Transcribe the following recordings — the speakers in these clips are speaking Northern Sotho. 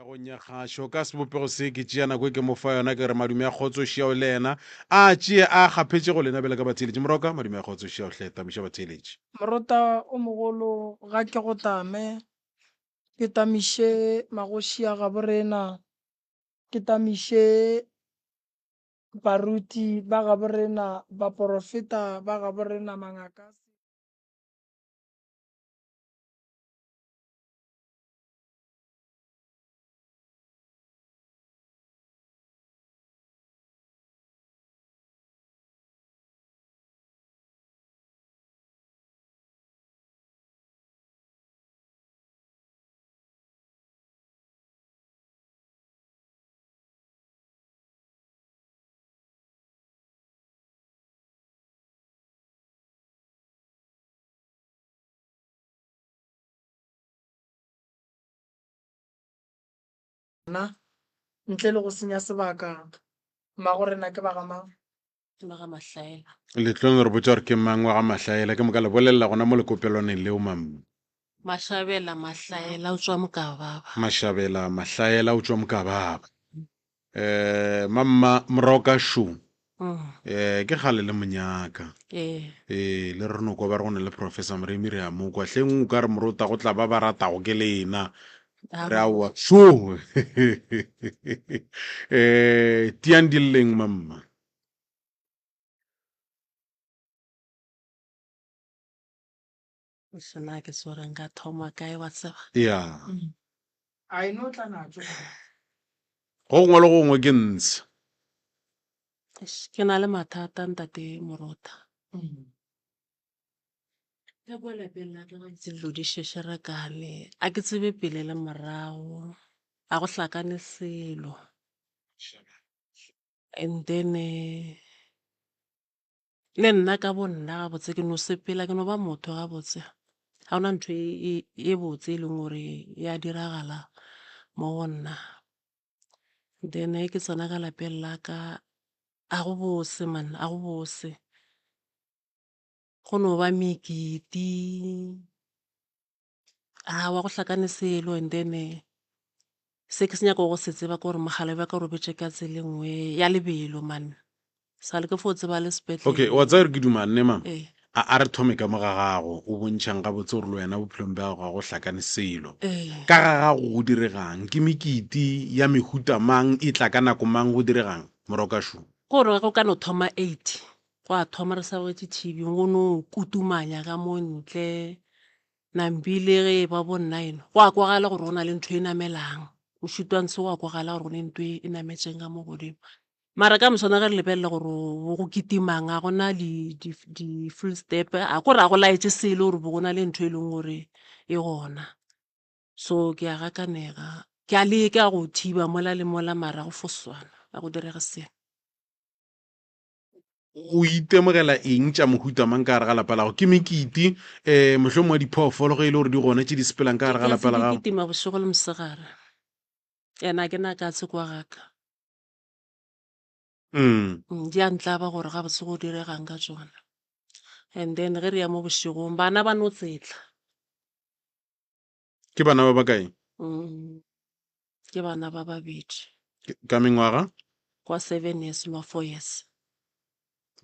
go nya kgašo ka sebopego se ke tšea nako e ke mo fa yona ke re madume ya kgotso šiao le ena a tšee a kgapetše go lena bele ka batheeletše moroka madume ya kgotso šiao hle tamiša batheeletše Morota o mogolo ga ke go tame ke tamiše magoši a gaborena ke tamiše baruti ba gaborena baporofeta ba gaborena mangaka na ntle le go senya sebaka magorena ke ba gamang Maga Mahlaela. letlong le re botsa gore ke mang wa ga mahlaela ke mo ka le bolelela gona mo lekopelwaneng leo mam Mashabela Mahlaela o tswa Mokababa. mašabela mahlaela o tswa mokababa mamma moroka shu ke gale le monyaka le re noko ba re go ne le professor moremi re a mokwa hleng o ka re morota go tla ba ba ratago ke lena re aowa sho tiang di leng mamma Sona ke sore nka thoma kae wa tseba. ya a ino tla natso go gongwe le go gongwe ke ntsha Ke na le mathata ntate Morota. Ke kwa lapeng la ka ga ntse dilo di šešerekane a ke tsebe pele le morago a go hlakane selo and then le nna ka bonna gabotse ke no sepela ke no ba motho gabotse ga ona ntho e botse e leng gore ya diragala mo go nna then ke tsena ka lapeng la ka a go bose man a go bose go no ba mekiti a wa go hlakane selo and then se ke se nyaka go se tseba ke gore mogala ba ka robetše ka tsela nngwe ya lebelo man sa le ke fo tseba le okay sepetlele wa tsaya re ke dumanne mam Eh. a re thome ka moga gago o bontšhang ga botse gore le wena bophelong ba gago ga go hlakane selo Eh. ka ga gago go diregang ke mekiti ya mehuta mang e tla ka nako mang go diregang moroka shu gore go ka no thoma 8 go a thoma re sa bogetse tv go no kutumanya ka mo ntle nambile ge ba bo 9 go a kwagala gore go na le ntho e namelang o šutwang se go a kwagala gore go ne ntho e nametseng ka mo godimo mara ka moswana ga re lebelela gore go kitimang a gona di-full step a kore a go laetse sele gore bo go na le ntho e leng gore e gona so ke a gakanega ke a leka go thiba mola le mola mara go foswana a go direga selo o itemogela eng tša mohuta mang ka gare ga lapa la gago ke mekiti mohlomong wa diphoofolo ge e le gore di gone tše di sepelang ka gare ga lapa la ke gago kitima bošego le mosegare ena ke na ka tse kwa gaka di a ntlaba gore ga botse go diregang ka tsona and then ge re ya mo bošegong bana ba no tsetla ke bana ba bakae ke bana ba babedi ka mengwaga kwa 7 years le wa 4 years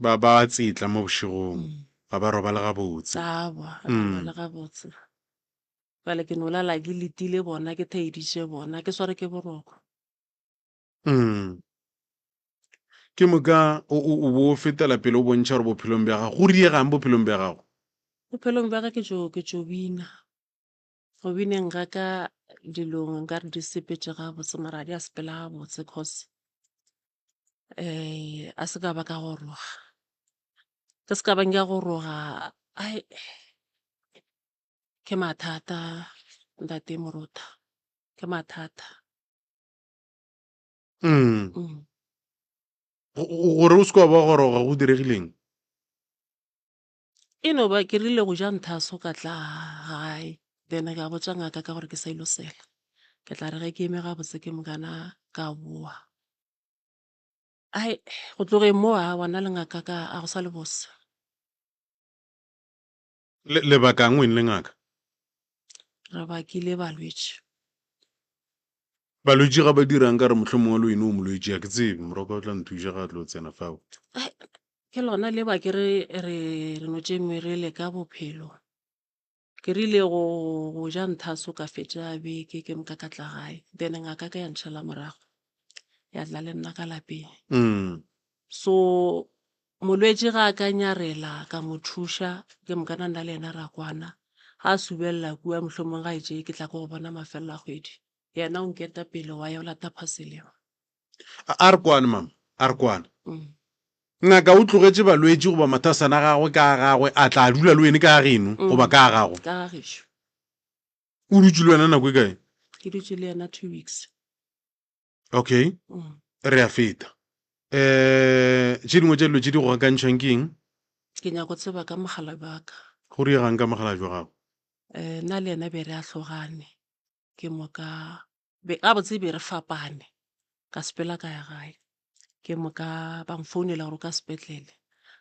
ba tsetla mo bošegong ga ba robala gabotse awa le gabotse fale ke no lala ke letile bona ke theeditše bona ke sware ke boroko ke moka o bo o fetela pele o bontšha gore bophelong bja gago go riegang bophelong bja gago bophelong bja ka ke tšo bina go bineng ga ka dilong nka re di sepetše gabotse mara di a sepela gabotse cause a se ka ba ka go roga ke se ka bang ka go roga ai ke mathata ntate Morota ke mathata gore o se ka ba goroga go diregileng e no ba ke rile go ja nthaso ka tla gae then ka botsa ngaka ka gore ke sa ilo sela ke tla re ge ke eme gabotse ke mokana ka boa ai go tloge mo a bona le ngaka ka a go sa le bose lebaka ngwen le ngaka re bakile balwetše balwetse ga ba dirang ka re motlho mongwe le ene o molwetse a ke tsebe moroka o tla nthuša ga tlo tsena fao ke lona le ba ke re notse merele ka bophelo ke rile go ja nthaso ka fetša beke ke mka ka tla gae then ngaka ka ya ntšhela morago ya tla le nna ka lapeng so molwetse ga a ka nyarela ka mo thuša ke mokana nna le ena ra kwana ga a subelela kua mohlomong ga etse ke tla ko go bona mafelo a kgwedi yena o nketa pele wa ya o lata phaseleo a re kwane mama a re kwane ngaka o tlogetse balwetse goba mathasana gagwe ka gagwe a tla dula le wene ka geno goba ka gago ka gagešo o dutse le wena nako e kae ke dutse le yena 2 weeks okay re a feta tše dingwe tša dilo tše di go akantšhang ke eng ke nyako tseba ka mogala baka go riegang ka mogala jwa gago nna le yena be re a tlhogane ke mo ka a botse be re fapane ka sepela ka ya gae ke mo ka ba mfounela gore ka sepetlele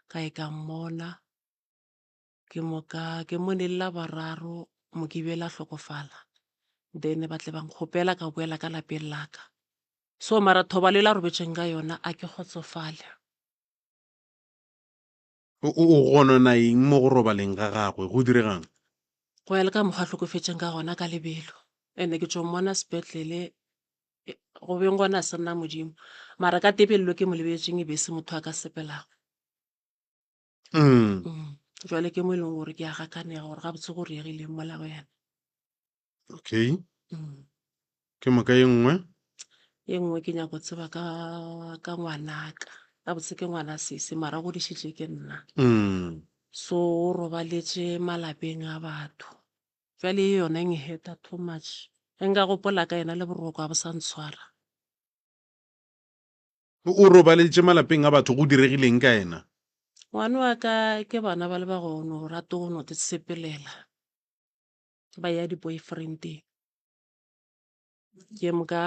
ka e ka mmona ke mo nelela bararo mo ke bela hlokofala then ba tle ba nkgopela ka boela ka lapeng laka so mara thoba le la robetšeng ka yona a ke kgotsofale o gonona eng mo go robaleng ga gagwe go diregang go ya le ka mokgwa hlokofetšeng ka gona ka lebelo ene ke tšo mmona sepetlele go beng gona se nna modimo mara ka tebelelo ke mo lebetšeng e be se motho a ka sepelago jwale ke mo e leng gore ke a gakanega gore ga botse go riegileng mola go yana okay ke moka ye nngwe ke nyako tseba ka ngwanaka ga botse ke ngwana sese mara go dišitše ke nna so o robaletše malapeng a batho jwale e yona eng heta too much nka gopola ka yena le boroko a bo sa ntshwara o robaletše malapeng a batho go diregileng ka ena ngwane wa ka ke bana ba le ba gono rato go no te sepelela ba ya di-boyfriendeng ke moka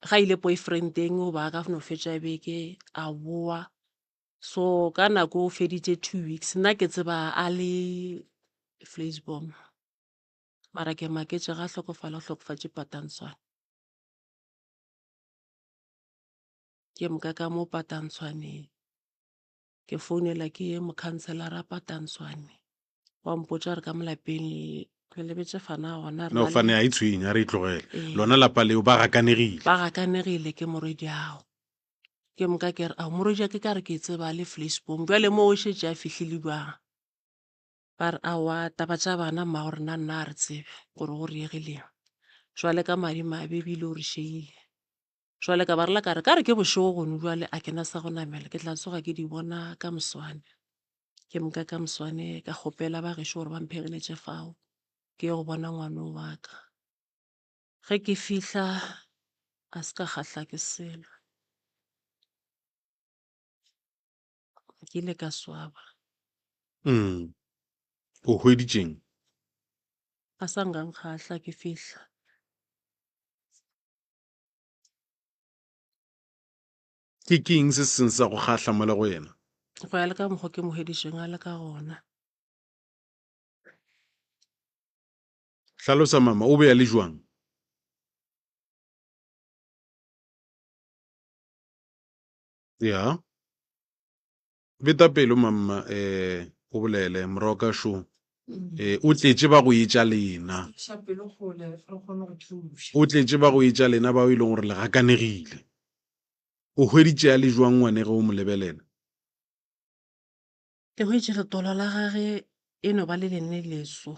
ga ile boyfriendeng o ba ka no fetša beke a boa so ka nako o feditše 2 weeks nna ke tseba a le Flacebom mara ke maketse ga hlokofala o hlokofatše Patantswane ke moka ka mo Patantswaneng ke founela ke ye mokhanselara Patantswane wa mpotša re ka molapeng re lebetše fana gona no fane a itshwenya re itlogele lona lapa leo ba gakanegile ke morwedi ao ke moka ke re a morwedi ke ka re ke tseba le Flacebom jwale mo o šetše a fihlile jwang ba re awa taba tša bana mma gore nna a re tsebe gore go riegileng jwale ka madimabe ebile o re šeile jwale ka ba rela ka re ke bošego gono jwale a kena sa go namela ke tla tsoga ke di bona ka moswane ke moka ka moswane ka kgopela ba gešo gore ba mphegeletše fao ke go bona ngwane wa ka ge ke fihla a se ka kgahla ke selo ke ile ka swaba o hweditšeng a sa nkgankgahla ke fihla ke eng se seng sa go kgahla mola go yena go ya le ka mokgwa ke mohwedišeng a le ka gona hlalosa mama o be a le jwang ya beta pelo mama o bolele moroka sho o tletše ba go etša lena o tletše ba go etša lena ba o e leng gore le gakanegile o hweditše a le jwang ngwane ge o mo lebelela ke hwetše letolo la gage e no ba le lene leso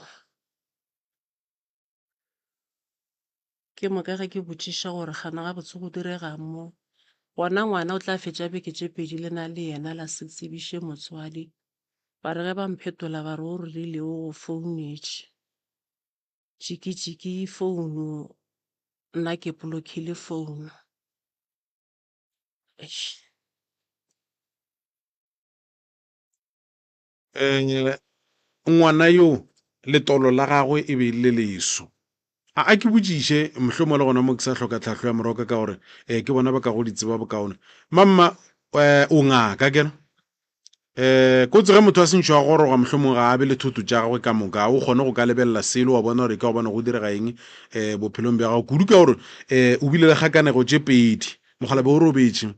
ke moka ge ke botšiša gore gana ga botse go direga mo gona ngwana o tla fetša beke tše pedi le na le yena la se tsebiše motswadi ba re ge ba mphetola ba re o rile o go founetše tšiki founu nna ke blockile founu ngwana yo letolo la gagwe e be le leso a ke botšiše mohlomong le gona mo ke sa hloka tlhahlo ya moroka ka gore ke bona ba ka go di tseba bokaone mamma o ngaka kena ko tsege motho a sentšho wa goroga mohlomong ga a be le thoto tša gagwe ka moka o kgone go ka lebelela selo wa bona gore ka go bona go direga eng bophelong bja gago kudu ka gore o bile le kgakanego tše pedi mogala be o robetše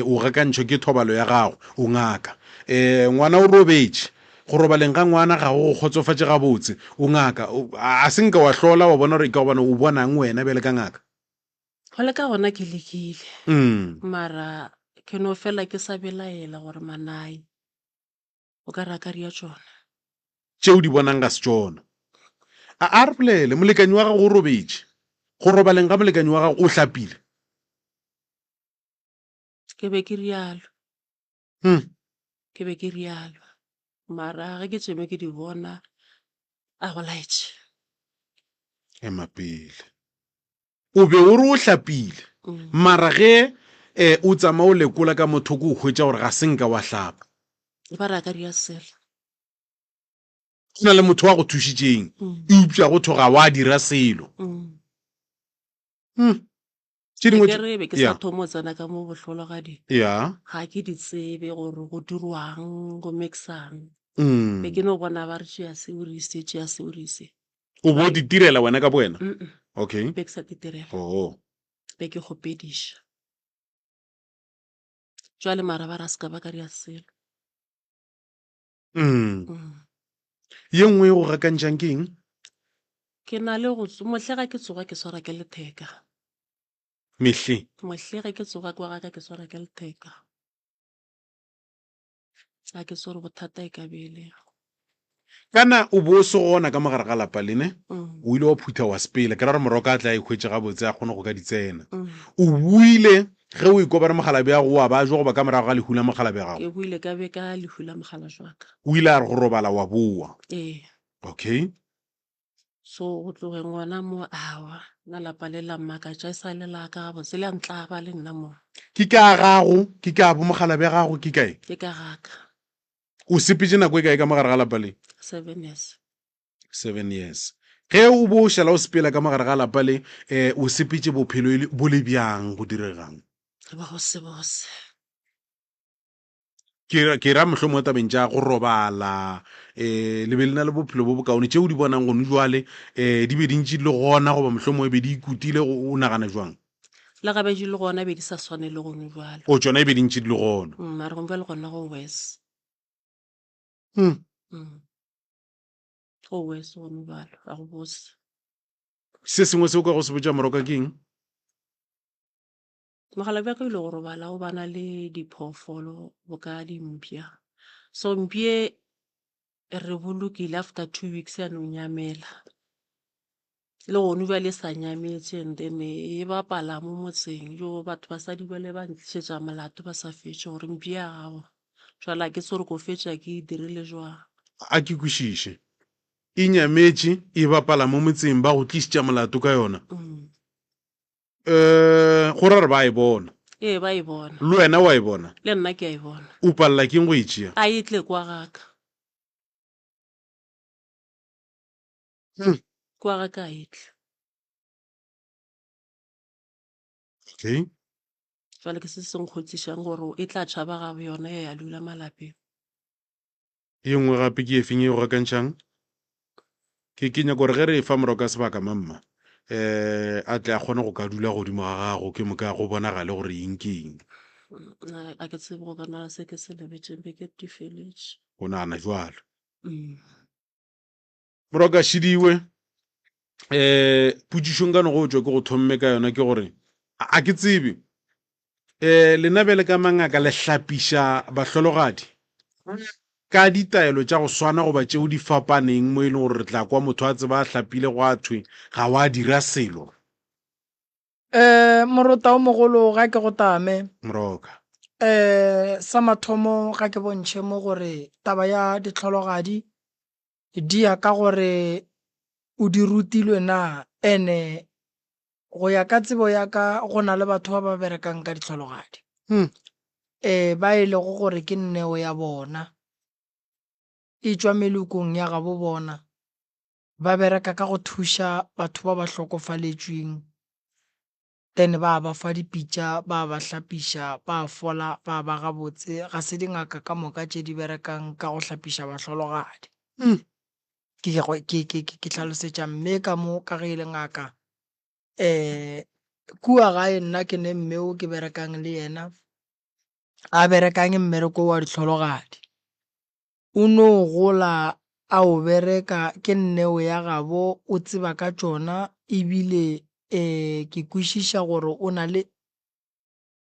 o gakantšho ke thobalo ya gago o ngaka ngwana o robetše go robaleng ga ngwana ga go kgotsofatše gabotse o ngaka a se nka wa hlola wa bona gore ka go bona o bonang wena bele ka ngaka go le ka gona ke lekile mara ke no fela ke sa belaela gore manae o ka raka ria tsona tšeo di bonang ga se tsona a re bolele molekanyi wa gago o robetše go robaleng ga molekanyi wa gago o hlapile ke be ke rialo ke be ke rialo mara ge ke tseme ke di bona a go laetše ema pele o be o re o hlapile mara ge o tsamaya o lekola ka motho ko o hwetša gore ga se nka wa hlapa ba raka ria sela go na le motho wa go thušitšeng e upša go thoga wa dira selo ke re be ke sa thomo tsena ka mo bohlologadi ya ga ke di tsebe gore go dirwang go mixang be ke no bona ba re tšea seorise tšea seorise o bo di direla wena ka boena okay be ke sa di direla be ke gopediša jwale mara ba ra se ka ba ka ria selo ye nngwe go gakantšang ke eng ke na le go mohle ga ke tsoga ke swara ke letheka mehle mohle ga ke tsoga kwa ga ke swara ke letheka ga ke sware bothata e ka bele kana o bo se gona ka mogare ga lapa lene o ile wa phutha wa sepele ke ra re moroka a tla a ikhwetse gabotse a kgone go ka di tsena o buile ge o ikobare mogalabe ya go wa ba jo go ba ka morago ga lehula mogalabe ya gago ke buile ka be ka lehula mogala jwaka o ile a re go robala wa boa okay so go tloge ngwana mo awa na lapa le la mmakatša e sa le la ka gabotse le a ntlaba le nna mo ke ka gago ke ka bo mogalabe ya gago ke kae ke ka gaka o sepetse nako e kae ka mogare ga lapa le 7 years 7 years ge o bo šala o sepela ka mogare ga lapa le o sepetse bophelo bo le bjang go diregang bose ke ra mohlomong tabeng tša go robala le be le na le bophelo bo bokaone tšeo di bonang gone jwale di be dintši le gona goba mohlomong e be di ikutile o nagana jwang le gabe di le gona be di sa swane le gone jwalo o tsona e be dintši di le gona mare gompa le gona go wes go wes gone jwalo ga go bose se sengwe se o ka go se botša moroka ke eng mogala bja ka ile go robala go bana le diphoofolo bo ka dimpša so mpie re bolokile after 2 weeks ya no nyamela le gone bja le sa nyametše and then e bapala mo motseng jo batho ba sa di bele ba ntlišetša molato ba sa fetše gore mpie ya gago jwale ke se gore ko fetša ke e dirile jwang a ke kwešiše e nyametše e bapala mo motseng ba go tlišitša molato ka yona go ra re ba e bona ba e bona le wena wa e bona le nna ke a e bona o palela ke eng go e tšea a e tle kwa gaka kwa gaka a e tle okay jwale ke se senkgotšišang gore e tla tšhaba gabo yona ya lula malapeng ye nngwe gape ke e feng e go gakantšhang ke nyaka gore ge re e fa moroka sebaka mamma a tle a kgone go ka dula godimo ga gago ke moka go bonagale gore eng ke eng a ke tsebe go ka nala se ke se lebetšeng be ke tifeletše go nagana jwalo moroka šidiwe potšišong ka no go tswa ke go thomme ka yona ke gore a ke tsebe lena bele ka mangaka le hlapiša bahlologadi ka ditaelo tša go swana goba tšeo di fapaneng mo e leng gore re tla kwa motho a tseba a hlapile go a thwe ga wa dira selo morota o mogolo ga ke go tame moroka sa mathomo ga ke bontšhe mo gore taba ya ditlhologadi di ya ka gore o di rutilwe na ene go ya ka tsebo ya ka go na le batho ba ba berekang ka ditlhologadi ba e lego gore ke nneo ya bona e tšwa melokong ya gabo bona ba bereka ka go thuša batho ba ba hlokofaletšweng then ba fa dipitša ba ba hlapiša ba fola ba ba gabotse ga se dingaka ka moka tše di berekang ka go hlapiša bahlologadi ke tlhalosetša mme ka mo ka ge e le ngaka kua gae nna ke ne mmeo ke berekang le yena a berekang mmereko wa ditlhologadi o no gola a o bereka ke nneo ya gabo o tseba ka tšona ebile ke kwešiša gore o na le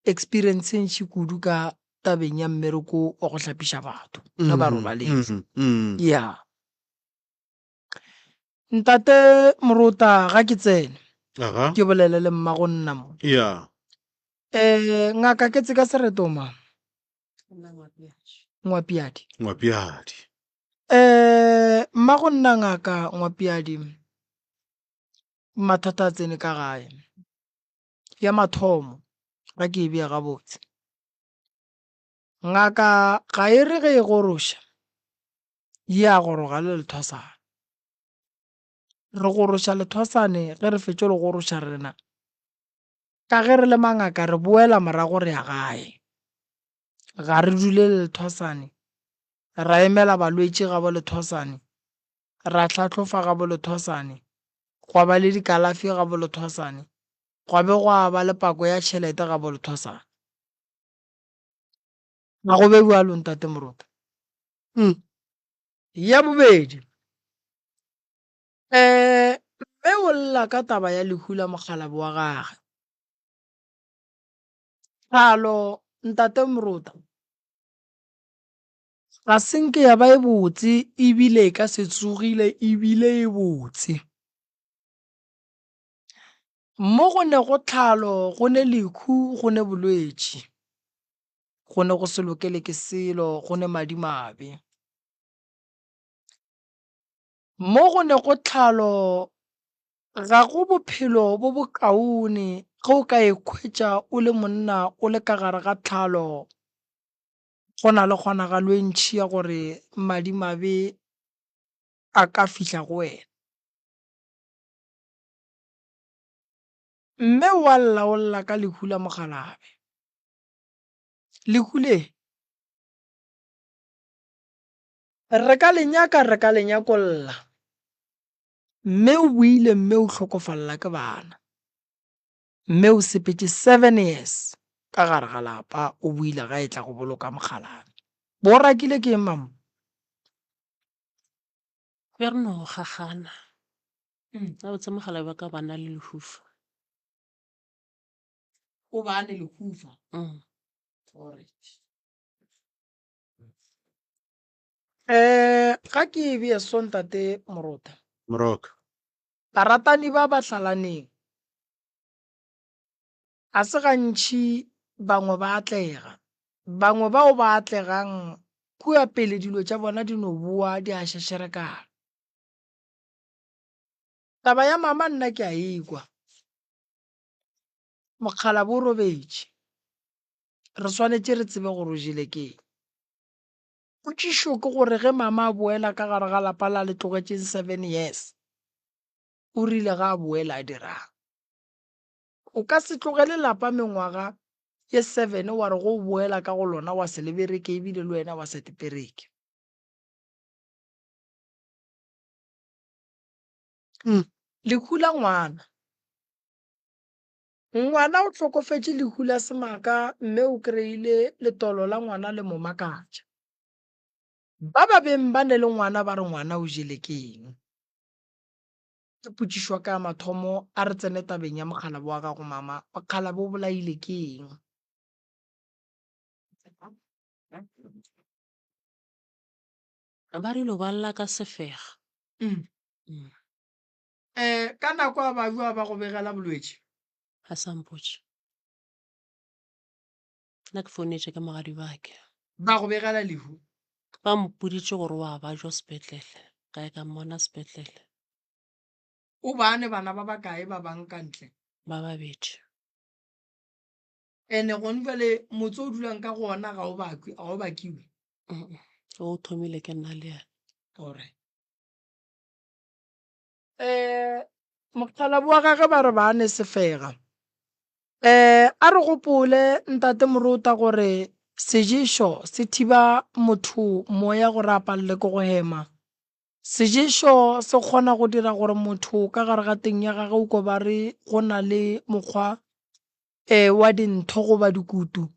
experience ntši kudu ka tabeng ya mmereko wa go hlapiša batho ge ba robaletse ya ntate Morota ga ke tsene ke bolele le mmago nna mo ngaka ke tse ka sereto ma Ngwapiadi mmago nna ngaka Ngwapiadi mathata a tsene ka gae ya mathomo ga ke e bea gabotse ngaka ga e re ge e goroša ya goroga le lethwasane re goroša lethwasane ge re fetše le goroša rena ka ge re le mangaka re boela morago re ya gae ga re dule le lethwasane ra emela balwetši ga bo lethwasane ra tlhatlhofa ga bo lethwasane gwa ba le dikalafi ga bo lethwasane gwa be gwa ba le pako ya tšhelete ga bo lethwasane ga go be bjalo ntate Morota ya bobedi mme o lla ka taba ya lehu la mokgalabo wa gage alo ntate Morota ga senke ya ba e botse ebile e ka se tsogile ebile e botse mo go ne go tlhalo go ne lehu go ne bolwetši go ne go se lokele ke selo go ne madimabe mo go ne go tlhalo ga go bophelo bo bokaone ge o ka ikhwetša o le monna o le ka gare ga tlhalo go na le kgonagalo e ntšhi ya gore madimabe a ka fihla go wena mme wa llaolla ka lehu la mogalabe lehu le re ka lenyakolla mme o buile mme o hlokofalla ke bana mme o sepetše 7 years ka gare ga lapa o buile ga e tla go boloka mogalabe bo rakile ke mamo be re no gagana ga botse mogalabe ka bana le lehufa o bane lehufa ga ke e bea sontate Morota baratani ba ba hlalaneng a se gantšhi bangwe ba atlega bangwe bao ba atlegang kua pele dilo tša bona di no bua di a šešerekana taba ya mama nna ke a ekwa mokgalabo o robetše re swanetše re tsebe gore o jele keng potšišo ke gore ge mama a boela ka gare ga lapa la le tlogetšeng 7 years o rile ga a boela a dirang o ka se tlogele lapa mengwaga ye 7 wa re go boela ka go lona wa se lebereke ebile le wena wa se tepereke lehu la ngwana o tlhokofetše lehu la semaka mme o kry-ile letolo la ngwana le mo makatša ba ba beng ba ne le ngwana ba re ngwana o jele keng ke potšišwa ka mathomo a re tsene tabeng ya mokgalabo wa gago mama mokgalabo o bolaile keng ba rile ba lla ka sefega ka nako a bajwa ba go begela bolwetši ga sampotše nna ke founetše ka mogadi bake ba go begela lehu ba mpoditše gore wa ba jwa sepetlele ka e ka mmona sepetlele o bane bana ba bakae ba bankantle ba babedi ene gone jale motse o dulang ka gona ga o bakiwe o thomile ke nna le ena mokgalabo wa gage ba re bane sefega a re gopole ntate Moruta gore sejeso se thiba motho moya gore a palelwe ke go hema. Sejeso se kgona go dira gore motho ka gare ga teng ya gagwe o ko ba re go na le mokgwa wa dintho goba dikutu.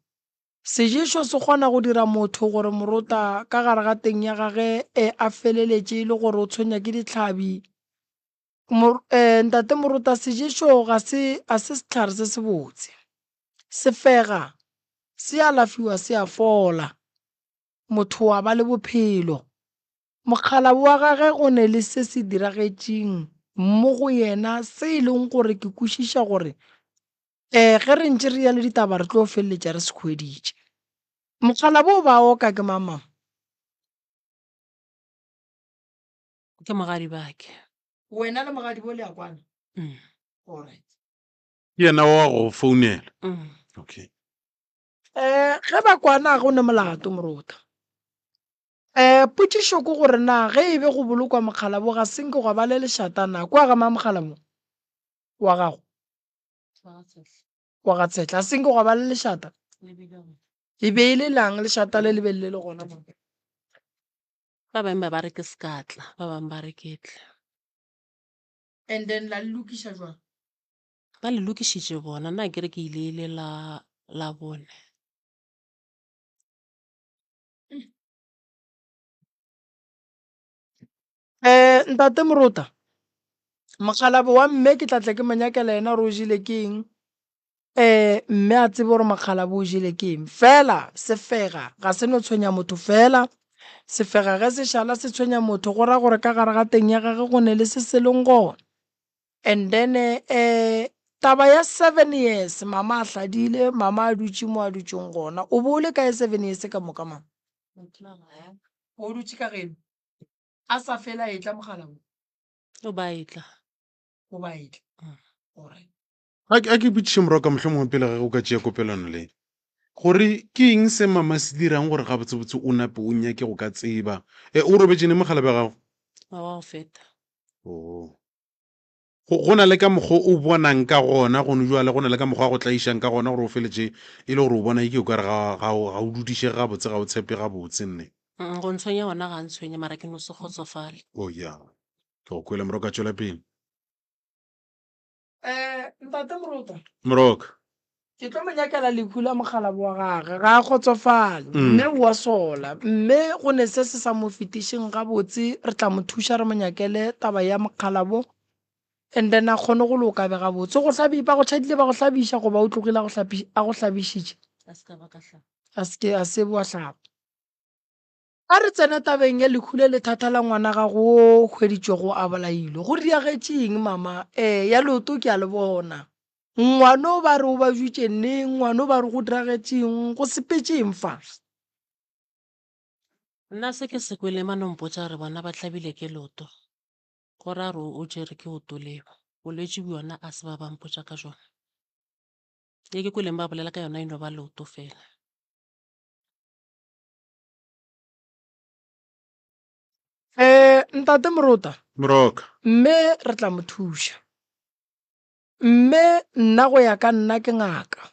Sejeso se kgona go dira motho gore Moruta ka gare ga teng ya gage a feleletše le gore o tshwenya ke ditlhabi. Ntate Moruta sejeso a se setlhare se se botse, sefega se a lafiwa se a fola, motho wa ba le bophelo. Mokgalabo wa gage o ne le se se diragetšeng mo go yena se e leng gore ke kwešiša gore ge re ntše re ya le ditaba re tlo feleletša re se khweditše. Mokgalabo o ba oka ke mama ke mogadi bake. wena le mogadi bo le ya kwana. Alright. ke yena wa go founela. Okay. Ge ba kwana ga o ne molato Moruta. Potšišo ke gore na ge e be go bolokwa mokgalabo ga senke go ba le lešatana kwa ga mokgalabo wa gago wa ga Tsetla a senke go ba le lešata e be e le lang lešata le lebe le le gona mo. Ba bangwe ba re ke sekatla, ba bangwe ba re ketle. And then la lokiša jwang? Ba le lokišitše bona, nna ke re ke ile ile la bone. Ntate Moruta, mokgalabo wa mme ke tlatla ke monyakela ena gore o jile ke eng. Mme a tsebe gore mokgalabo o jile ke eng fela sefega ga se no tshwenya motho fela. Sefega ge se šala se tshwenya motho go ra gore ka gare ga teng ya gage go ne le se se leng gona. And then taba ya 7 years mama a hladile, mama a dutše mo a dutšeng gona. O bo o le kae 7 years ka moka mama? O dutše ka geno a sa fela e tla mokgalabo O ba etla. o ba e tla. Alright. a ke botšiše morago ka mohlomongwe pele ga go ka tšea kopelano le gore ke eng se mama se dirang gore ga botsebotse o nape o nyake go ka tseba o robetšene mogala ba gago. Wa go feta. Go na le ka mokgwa o bonang ka gona go jwale go na le ka mokgwa go tlaišang ka gona gore o feletše e le gore o bona ike o ka re ga o dudiše ga botse ga o tshepe ga botse nne. Go ntshwenya gona ga ntshwenya mara ke no se kgotsofale. Ya ke go kwela morago ka tšwela pele. Ntate Moruta, Moroka ke tlo monyakela lehu la mokgalabo wa gage ga a kgotsofale mme wa sola mme go ne se se sa mo fetišeng ga botse re tla mo thuša re monyakele taba ya mokgalabo and then a kgone go loka be ga botse go hlabipa go tšhadile ba go hlabiša go ba o tlogile a go hlabišitše a se boa hlapa. A re tsena tabeng ya lehu le lethata la ngwana ga go hweditšwego a bolailwe go diagetšeng mama ya leoto ke a le bona. Ngwana o ba re o ba jutše neng, ngwana o ba re go diragetšeng go sepetšeng fa. Nna se ke se kwele manompotša re bona ba tlhabile ke loto go ra re o tšere ke oto leo bolwetši bjona a se ba bampotša ka jona ye ke kweleng ba bolela ka yona eno ba loto fela. Ntate Moruta, Moroka mme re tla mo thuša mme nna go ya ka nna ke ngaka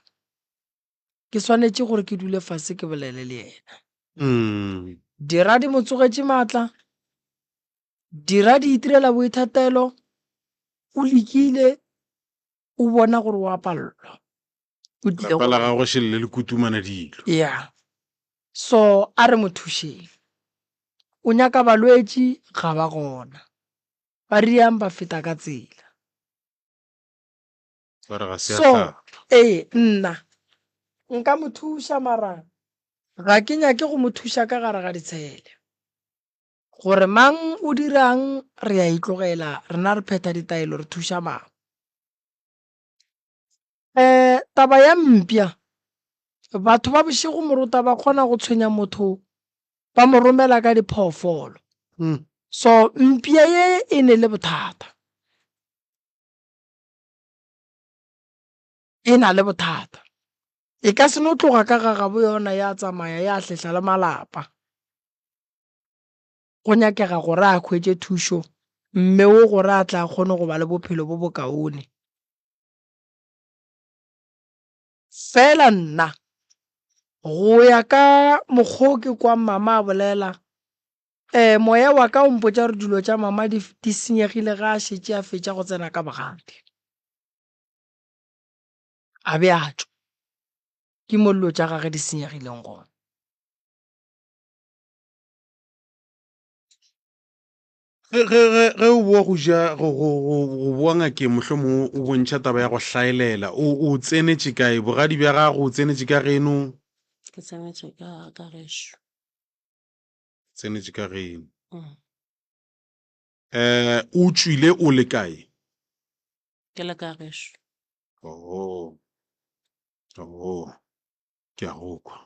ke swanetše gore ke dule fase ke bolele le yena. Dira di mo tsogetše maatla, dira di itirela boithatelo, o lekile o bona gore o a palelwa o tlile pala ga go šhelele le kutumana dilo. ya so a re mo thušeng. O nyaka balwetši ga ba gona ba riang ba feta ka tsela. So nna nka mo thuša mara ga ke nyake go mo thuša ka gare ga ditshele gore mang o dirang re a itlogela rena re pheta ditaelo re thuša mang. Taba ya mpia batho ba bošego Moruta ba kgona go tshwenya motho ba mo romela ka diphoofolo. So mpia ye e ne le bothata, e na le bothata e ka se no tloga ka gagabo yona ya tsamaya ya hlehla le malapa. Go nyakega gore a khwetše thušo mme o gore a tla kgone go ba le bophelo bo bokaone. fela nna go ya ka mokgwa o ke kwa mama a bolela moya wa ka o mpotsa gore dilo tša mama di senyegile ga a šetse a fetša go tsena ka bogadi a be a tšwa ke mo dilo tša gage di senyegileng gona. ge o bua go ja go bua ngakeng mohlomongwe o bontšha taba ya go hlaelela o tsenetše kae bogadi bja gago o tsenetše ka geno ke tsenetše ka gešo tsenetše ka geno o tswile o le kae ke le ka gešo oh ke a go kwa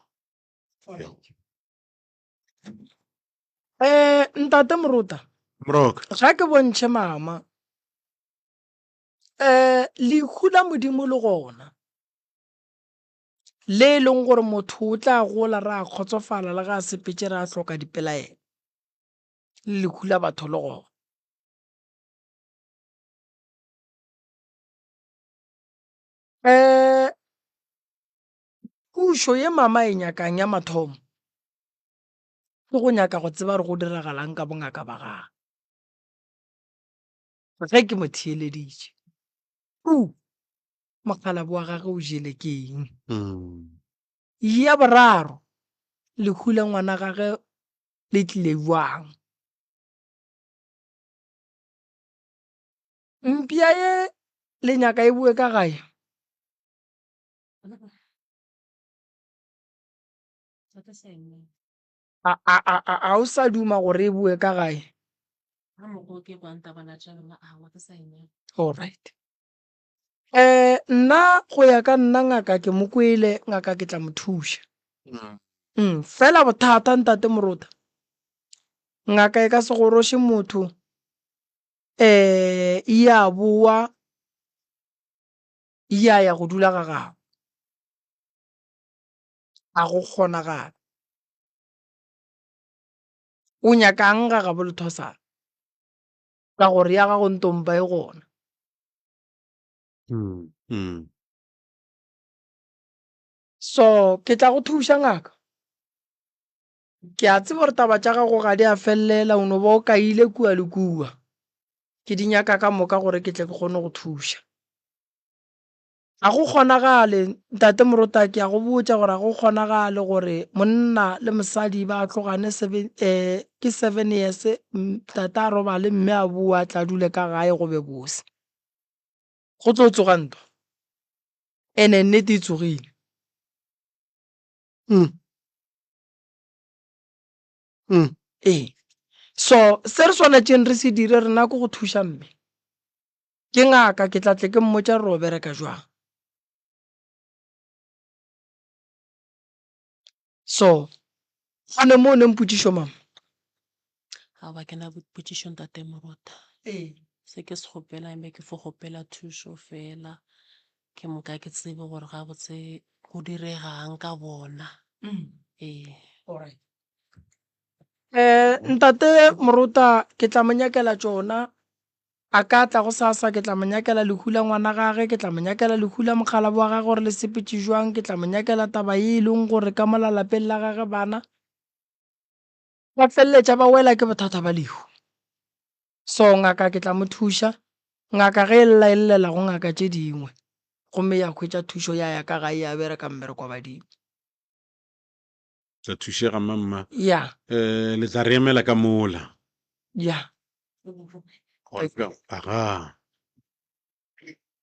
ntate Moruta moroka ga ke bontšhe mama lehu la modimo le gona le e leng gore motho o tla gola re a kgotsofala le ga a sepetse re a hloka dipelaelo lehu la batho le gona pušo ye mama e nyakang ya mathomo ke go nyaka go tseba re go diragalang ka bongaka ba gage ge ke mo theeleditše mokgalabu wa gage o jele ke eng ya boraro lehu la ngwana gage le tlile jwang mpia ye le nyaka e bue ka gae a o sa duma gore e bue ka gae alright nna go ya ka nna ngaka ke mo kwele ngaka ke tla mo thuša fela bothata ntate Moruta ngaka e ka se goroše motho ya boa ya go dula ga gago a go kgonagala o nyakang ga ga bolethosana ka gore ya gago ntompa e gona so ke tla go thuša ngaka ke a tseba gore taba tša gago ga di a felelela o no ba o kaile kua le kua ke di nyaka ka moka gore ke tle ke kgone go thuša a go kgonagale ntate Moruta ke a go botša gore a go kgonagale gore monna le mosadi ba tlogane ke 7 years tate a robale mme a bua tla dule ka gae go be bose go tlo tsoga ntwa ene nnete e tsogile so se re swanetšeng re se dire rena ko go thuša mme ke ngaka ke tla tle ke mmotša re o bereka jwang so gone mo o ne mpotšišo mama ga ba ke na potšišo ntate Moruta se ke se kgopela mme ke fo kgopela thušo fela ke moka ke tsebe gore ga botse go diregang ka bona ntate Moruta ke tla mo nyakela tšona a ka tla go sasa ke tla mo nyakela lehu la ngwana gage ke tla mo nyakela lehu la mokgalabu wa gage gore le sepetse jwang ke tla mo nyakela taba ye e leng gore ka mola lapeng la gage bana ba feleletša ba wela ke bothata ba lehu so ngaka ke tla mo thuša ngaka ge e llaelela go ngaka tše dingwe gomme ya hwetša thušo ya ka gae ya bereka mmereko badimo tla thušega mamma ya le tla re emela ka mola ya aga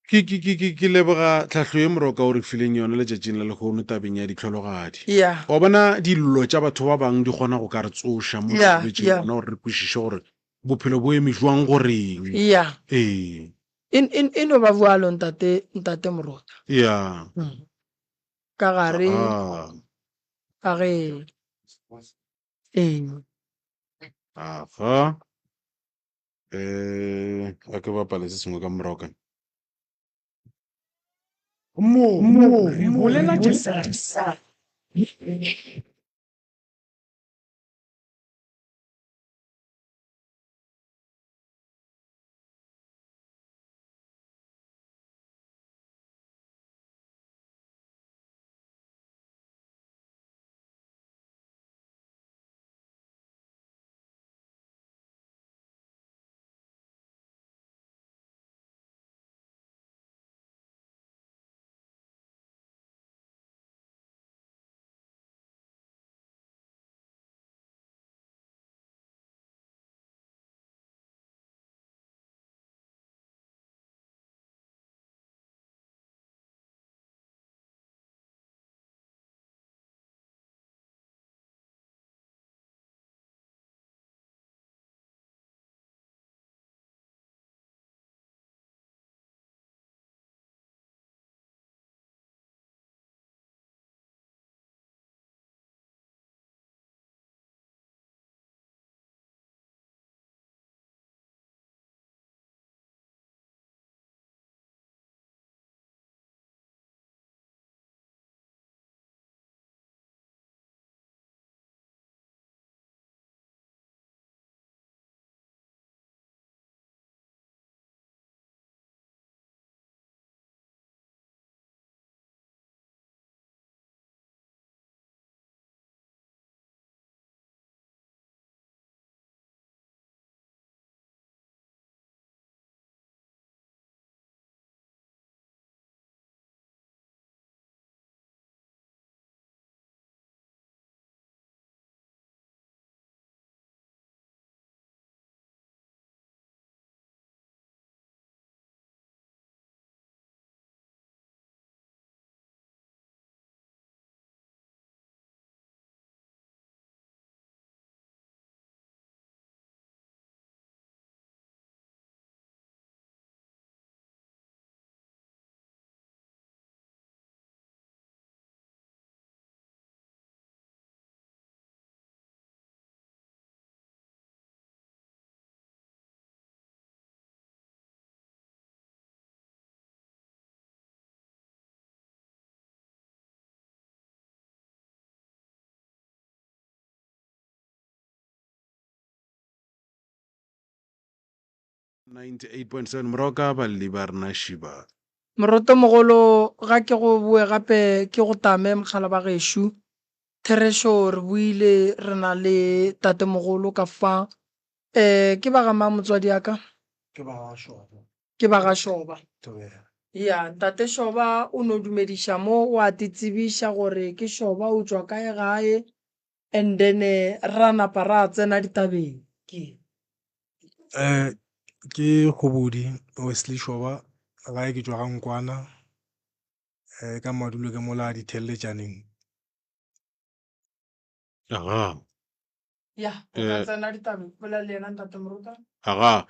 ke leboga tlhahlo ye moroka o re fileng yone letšatšing la lekgono tabeng ya ditlhologadi wa bona dillo tša batho ba bangwe di kgona go ka re tsoša mo bolwetšing bona gore re kwešiše gore bophelo bo eme jwang goreng e no ba bualo ntate Moruta ka gare ga ge aga a ke bapale se sengwe ka moroka mo bolela tša 98.7 Moroka ba libarna shiba. Moroto mogolo ga ke go bue gape ke go tame mogala ba gešo Theresho re buile re na le tatemogolo ka fa ke ba ga mang motswadi yaka ke ba ga Shoba. ke ba ga Shoba Tobela. ya tate Shoba o no dumediša mo wa titsebiša gore ke Shoba o tswa kae gae and then ra napa ra tsena ditabeng Ke Khobodi Wesley Shoba gae ke tswa ga Nkwana ka madulo ke mola dithelejaneng. Aga. ya o ka tsena ditabeng bola le ena ntate Moruta Aga.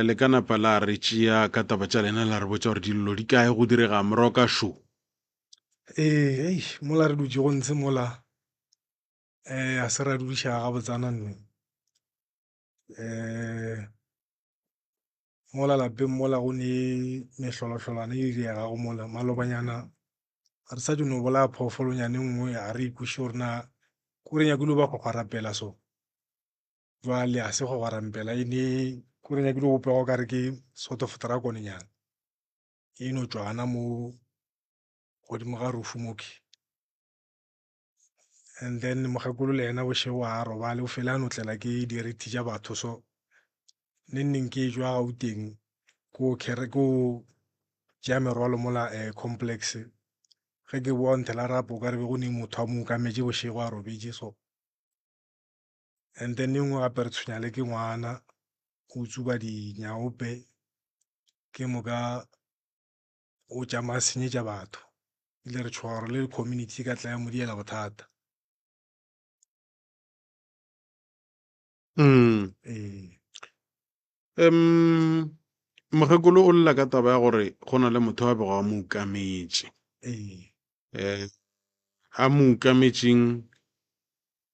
Le kana pala re tšea ka taba tša lena la re botša gore dillo di kae go direga Moroka show. Mola re dutse go ntshe mola a se ra dudiša ga botsana nne. Mola lapeng mola go ne mehlolohlolwana e diega go mola malobanyana re sa dino bola phoofolonyane nngwe a re ikuše gore na kore nyakile ba go kgwarapela so jwale a se go gwarampela e ne kore nyakile go pego kare ke sort of dragonenyana e no tswana mo godimo ga rufu moke. And then mogekolo le ena bošego a robale o fele a notlela ke dirithi tša batho so neng ke jwa Gauteng ko tšea merwalo mola complex ge ke boa nthela rapo ka re be go ne motho a mo kametše bošego a robetše so and then nngwe gape re tshwenya le ke ngwana o tsuba dinyaope ke moka o tšama senyetša batho ile re tshoga gore le community ka tla ya mo diela bothata. Mogekolo o lla ka taba ya gore go na le motho wa bego a mo ukametše. A mo ukametšeng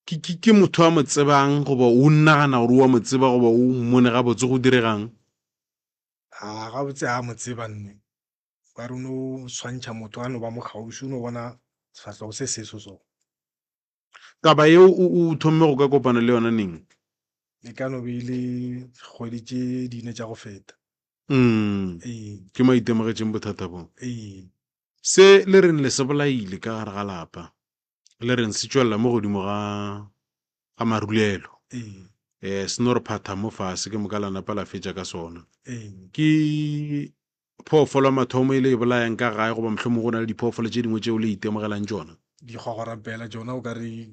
ke motho a mo tsebang goba o nnagana gore o a mo tseba goba o mmone gabotse go diregang. Gabotse a mo tseba nne ba re o no swantšha motho a no ba mo kgauši o no bona sefatlhego se seso so. Taba yeo o thomme go ka kopana le yona neng? E ka no beile kgwedi tše dine tša go feta. Ke maitemogetšeng bothata bo. Se le reng le se bolaile ka gare ga lapa le reng se tšwelela mo godimo ga marulelo se no re phatha mo fase ke moka la napa la fetša ka sona. Ke phoofolo ya mathomo e le e bolayang ka gae goba mohlomong go na le diphoofolo tše dingwe tšeo le itemogelang tšona? Dikgwagwarapela tšona o ka re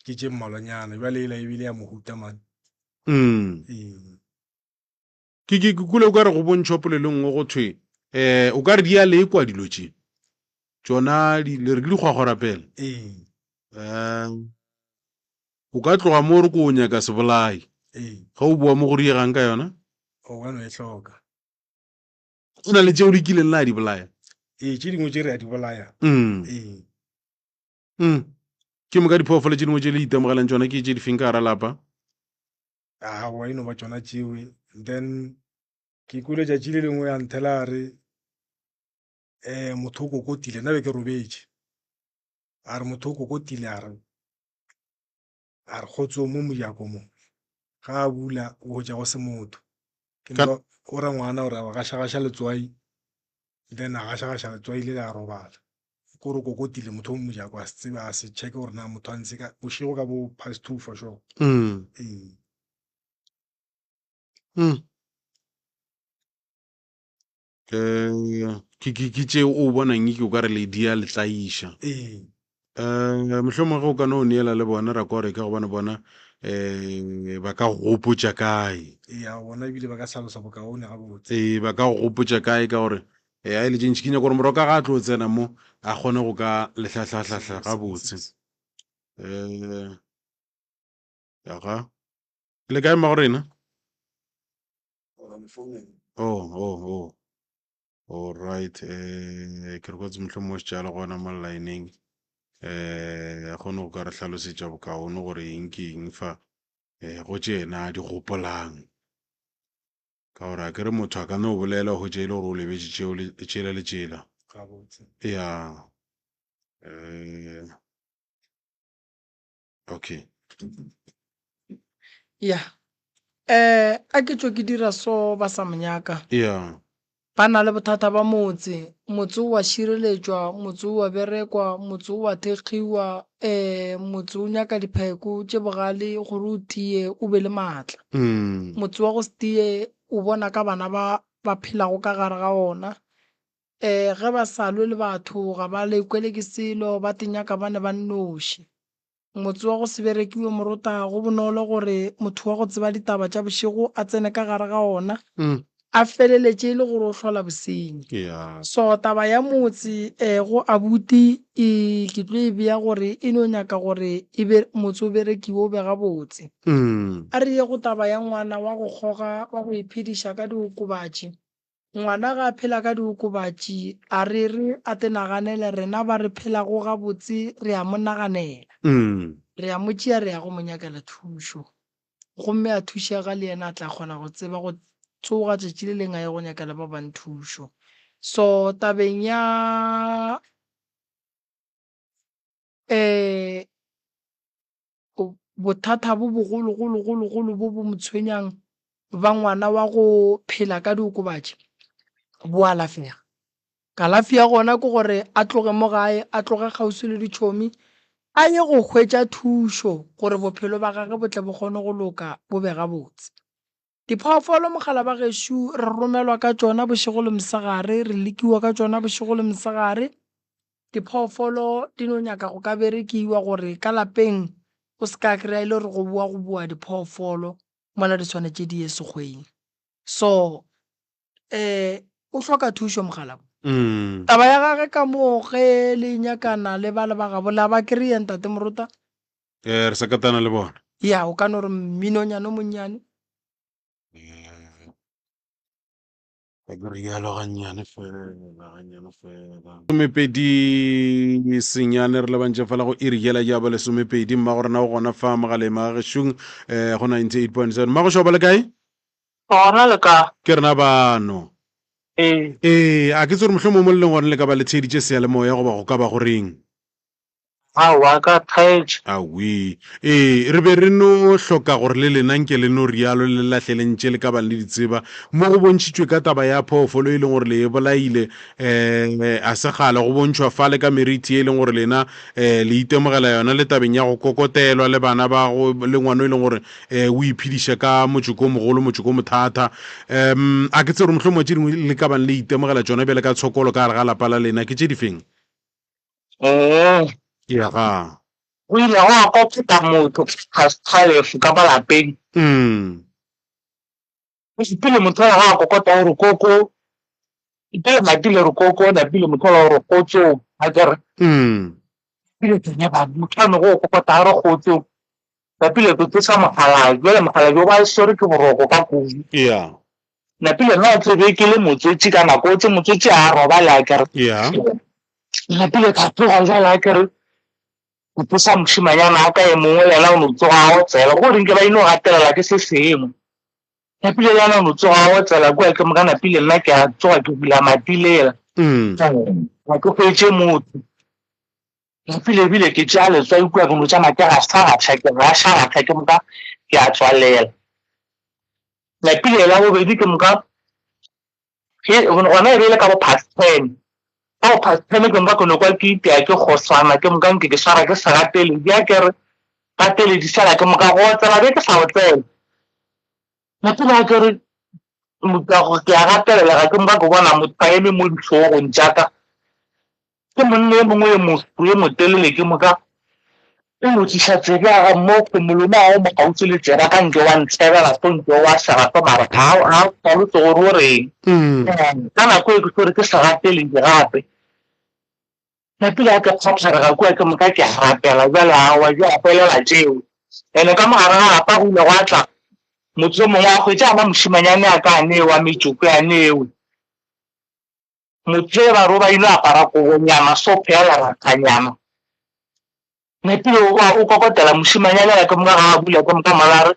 ke tše mmalwanyana jwale e la ebile ya mohuta mane. Ke kule o ka re go bontšhwa polelo nngwe go thwe o ka re di a lekwa dilo tše tšona le re ke dikgwagwarapela o ka tloga mo re ko o nyaka sebolai ga o bua mo go diegang ka yona o ka no e hloka o na le tšeo di kileng la di bolaya tše dingwe tše re a di bolaya ke moka diphoofolo tše dingwe tše le itemogelang tšona ke tše di feng ka gara lapa wa eno ba tšona tšewe then ke kule tšatši le lengwe ya nthela re motho o kokotile nna be ke robetše a re motho o kokotile a re kgotso mo mojako mo ga a bula o tša go se motho o ra ngwana gore a gašagaša letswai then a gašagaša letswai le a robala kore kokotile motho o mojako a se tsebe a se check gore na motho a ntse ka bošego ka bo past 2 for sure. Ke tšeo o bonang ke o ka re le dia le tlaiša mohlomong ge o ka no o neela le bona ra kwa gore ka go bona ba ka gopotša kae bona ebile ba ka tlhalosa bokaone gabotse ba ka go gopotša kae ka gore a e le tšentši ke nyaka gore Moroka ga a tlo tsena mo a kgone go ka lehlahlahlahla gabotse aga le kae ma gorena all right ke re kgotse mohlomong o setšala gona mo lineng a kgone go ka re hlalosetša bokaone gore eng ke eng fa go tšena di gopolang ka gore a ke re motho a ka no bolela go tše e le gore o lebetše tšela le tšela ya okay ya a ke tswe ke dira so ba sa monyaka yeah ba na le bothata ba motse o wa shireletswa motse o wa berekwa motse o wa thekgiwa motse o nyaka dipheko tse bogale gore o tie o be le maatla motse wa go se tie o bona ka bana ba phelago ka gare ga ona ge ba sa lwe le batho ga ba lekwele ke selo ba tenyaka ba ne ba nnoši motse wa go se berekiwe morota go bonolo gore motho wa go tseba ditaba tša bošego a tsene ka gare ga ona a feleletše e le gore o hlola bosenyi yeah so taba ya motse go abuti ke tlo e bea gore e no nyaka gore motse o berekiwe o bega botse a re ye go taba ya ngwana wa go kgoga wa go iphediša ka diokobatši ngwana ga a phela ka diokobatši a re a te naganele rena ba re phelago ga botse re a mo naganela re a mo tšea re ya go mo nyakela thušo gomme a thušega le yena a tla kgona go tseba go tsoga tšatši le leng a ye go nyakela ba bang thušo so tabeng ya bothata bo bogologologologolo bo bo motshwenyang ba ngwana wa go phela ka diokobatši bo alafega kalafi ya gona ke gore a tloge mo gae a tloge kgauswi le ditšhomi a ye go hwetša thušo gore bophelo ba gage bo tle bo kgone go loka bo bega botse diphoofolo mogala ba gešo re romelwa ka tšona bošego le mosegare re lekiwa ka tšona bošego le mosegare diphoofolo di no nyaka go ka berekiwa gore ka lapeng o se ka kry-a ile gore go bua diphoofolo mola di tshwanetse di ye sekgweng so o hloka thušo mogala taba ya gage ka mo ge le nyakana le ba ba gabo la ba kry-a ntate morota re sakatana le bona ya o ka no re mminonyane o monnyane somepedi senyane re lebantše fela go irigela jabo le somepedi mma gore na o gona fa magaleng a gešong go 98.7 mma go šoba le kae gona le ka ke rena bano a ke tse gore mohlomong mo leng gone le ka ba le tsheditše sealemoya goba go ka ba goreng aowa ka thaetše awi re be re no hloka gore le lena nke le no rialo le latlhelentše le ka bang le ditseba mo go bontšhitšwe ka taba ya phoofolo e leng gore le e bolaile a se gale go bontšhwa fa le ka meriti e leng gore lena le itemogela yona le tabeng ya go kokotelwa le bana ba go le ngwana e leng gore o iphediša ka motsoko o mogolo motsoko o mothata a ke tse gore mohlomong tše dingwe le ka bang le itemogela tsona bjale ka tshokolo ka gare ga lapa la lena ke tše di feng ya ga o ile go a kopeta motho kgalefu ka malapeng ipile motho a go kokota gore koko ipile matile re koko napile motho a gore kotso a kere pile tsenya ba motho a no go kokota re kotso napile to tsa mogala jwale mogala jo ba sore ke boroko ka kudu ya napile no tsebe ke le motsotsi ka nako tse motsotsi a roba la kere ya napile ka tloga jala kere o tsa moshimanyana a ka e mongwe yena o no tsoga go tsela go rinke ba ino gatelela ke se sengwe napile yana o no tsoga go tsela kwa ke mga napile nna ke a tsoga ke bula matilela ga ke hwetše motho napile bile ke tša letswa ikua ke no tša matega sagatha ke ga sagatha ke moka ke a tswalela napile la bobedi ke moka gona e beile ka bo past 10 ao pasitene ke mba kono kwa ke itea ke gosana ke mga nke ke swara ke sagatele di a kere gatele di sala ke mga go tsela be ke sa go tsela napile a kere motago ke a gatelela ga ke mga ke bona motho a eme mo ditlhogong jaaka ke monne e mongwe ye motelele ke mga e motsiša tsebe a ga mo kgomolona a o mo gautse le tsena ka nke wa ntshebela so nke wa sagato mara ga tsalotse gore o reng ka nako e ke sore ke sagateleng gape napile a ke kgapšhaga kua ke moka ke rapela jale awa jo a felela tšeo ene ka mogare ga lapa go ile go atla motho o mongwe a kgwetse a ba mošimanyane a ka neo a metsoko ya neo motho e ba ro ba ino apara kobonyana so phela rathanyana napile o kokotela mošimanyane ya ke moka ga a bula ke moka malare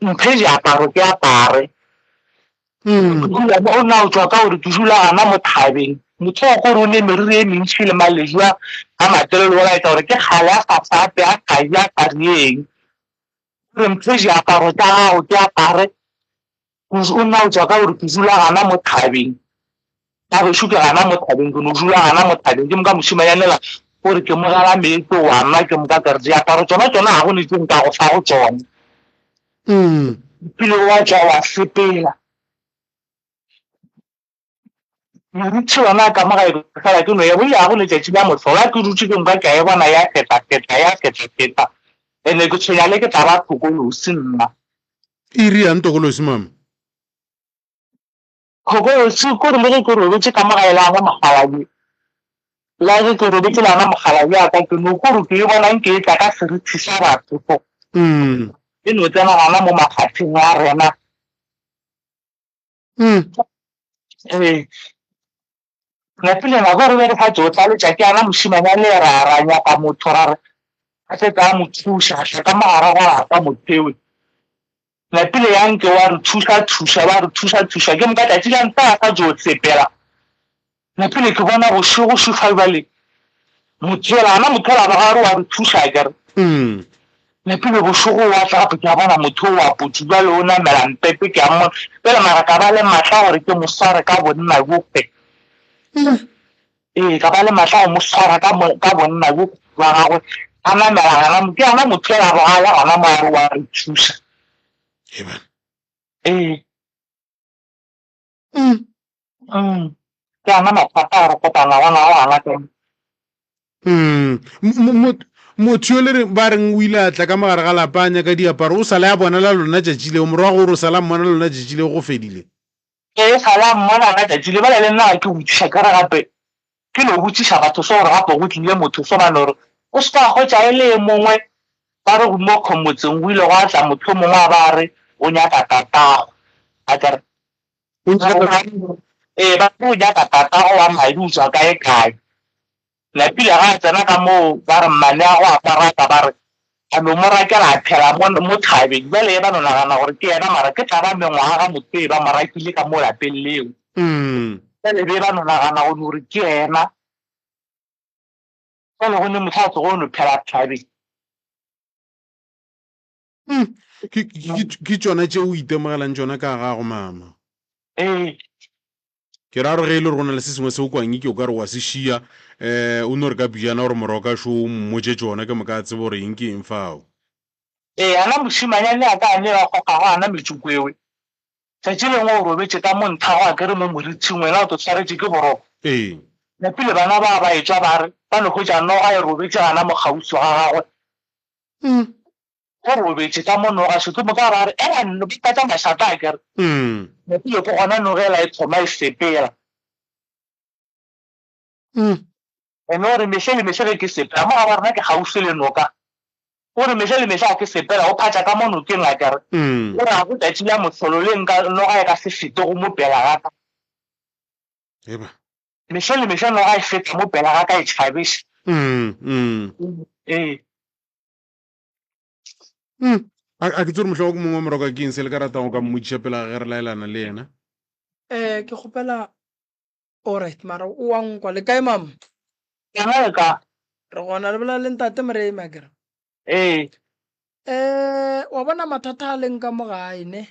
mphe diaparo ke apare o na o tswa ka gore ke dula gana mo thabeng motho wa gore o ne meriri e mentši le malejwa a matelelo o laetsa gore ke kgale a sa fape a kgaja a karieng re mphe diaparo tsa gago ke apare o nna o tswa ka gore ke dula gana mo thabeng ka bešo ke gana mo thabeng ke no dula gana mo thabeng ke moka mošimanyanela gore ke mo gala meetse wa nna ke moka kare diaparo tsona ga go netse nka go fa go tsona pele wa tswa wa sepela moruti yona ka moga fela ke no ye bole ga go letšatši la motlhola ke dutse ke moka ke a e bona ya feta ene ke tshwenya le ke tla ba thokolosi nna iri yang tokolosi mama thokolosi kore le ge ke robetse ka moga elana mogalabi la ge ke robetse lana mogalabi aka ke no kore ke e bonang ke e tla ka serithi sa batho fo e no tsena gana mo mafapheng a rena napile nako re be re fa tsotla letšatši ana mošimanyane ra nyaka motho ra re a setse a mo thuša a ka mogara go rata mothewe napile yanke wa re thuša ke moka tšatši la nta a ka jo tsepela napile ke bona go šufa bale mothoela ana mothoela ba gare wa re thuša kere napile bošogo wa tla gape ke a bona motho wa potsi bale o namela mpepe ke a mmona pele mara ka ba le maatla gore ke mo sware ka bonna bope ka ba le maatla go mo swara ka bonna bope ba gagwe a namela ke ana mothoela bogale gona moare wa re thuša ke ana mathata a re kopana gona go gana teng motho yo le ba reng o ile a tla ka mogare ga lapanya ka diaparo o sala ya bona la lona tšatši leo morago gore o sala mmona lona tšatši leo go fedile sala mmona ka tšatši le bale le nna ke botsiša kare gape ke no botsiša batho so gore gape go tlile motho so bane gore o se ka gotša e le ba re go mo kgomotseng go ile go a tla motho mongwe a ba re o nyaka tatago a kere ba o nyaka tatago wa madi o tswa kae lapile ga a tsena ka moo ba re mmane a go apara ka ba re a no mo rakela a phela mo thabeng jale e ba no nagana gore ke yena mara ke tla ba mengwaga ga motho e ba mo rakile ka mo lapeng leo jale be ba no nagana gore ke yena jale go ne motho a tsogo o no phela thabeng ke tsona tše o itemogelang tsona ka gago mama ke ra gore ge e le gore go na le se sengwe se o kwang ke o ka re wa se šia o no re ka bijana gore morago ka šo o mmotse tsona ke moka tsebe gore eng ke eng fao ana mošimanyane a ka ane ba kgokago ana metsoko ewe tšatši lengwe o robetse ka mo nthago a kere mo morithing wena o to tshwaretse ke boroko napile bana ba etswa ba re ba no kgwetša noga e robetse gana mogausi ga gagwe o robetse ka mo noga se ke moka ba re no ke tlatsa mašata a kere napile ko gona nogela e thoma e sepela ene ore metlhe le metlhe ke sepela mo ga ba rena ke gaufi le noka ore metlhe le metlhe a ke sepela o phatša ka mo nokeng a kere ore ga go tšatši la motlholo le noga e ka se fete go mo pela gaka metlhe le metlhe noga e feta mo pela gaka e tšhabiša a ke tsore motlhogo ke mongwe morago ke eng se le ka ratang go ka mmotšiša pela ge re laelana le yena ke kgopela alright mara o wa nkwa le kae mama ena ka re gona le bola le ntate morema kere wa bona mathata a leng ka mo gae ne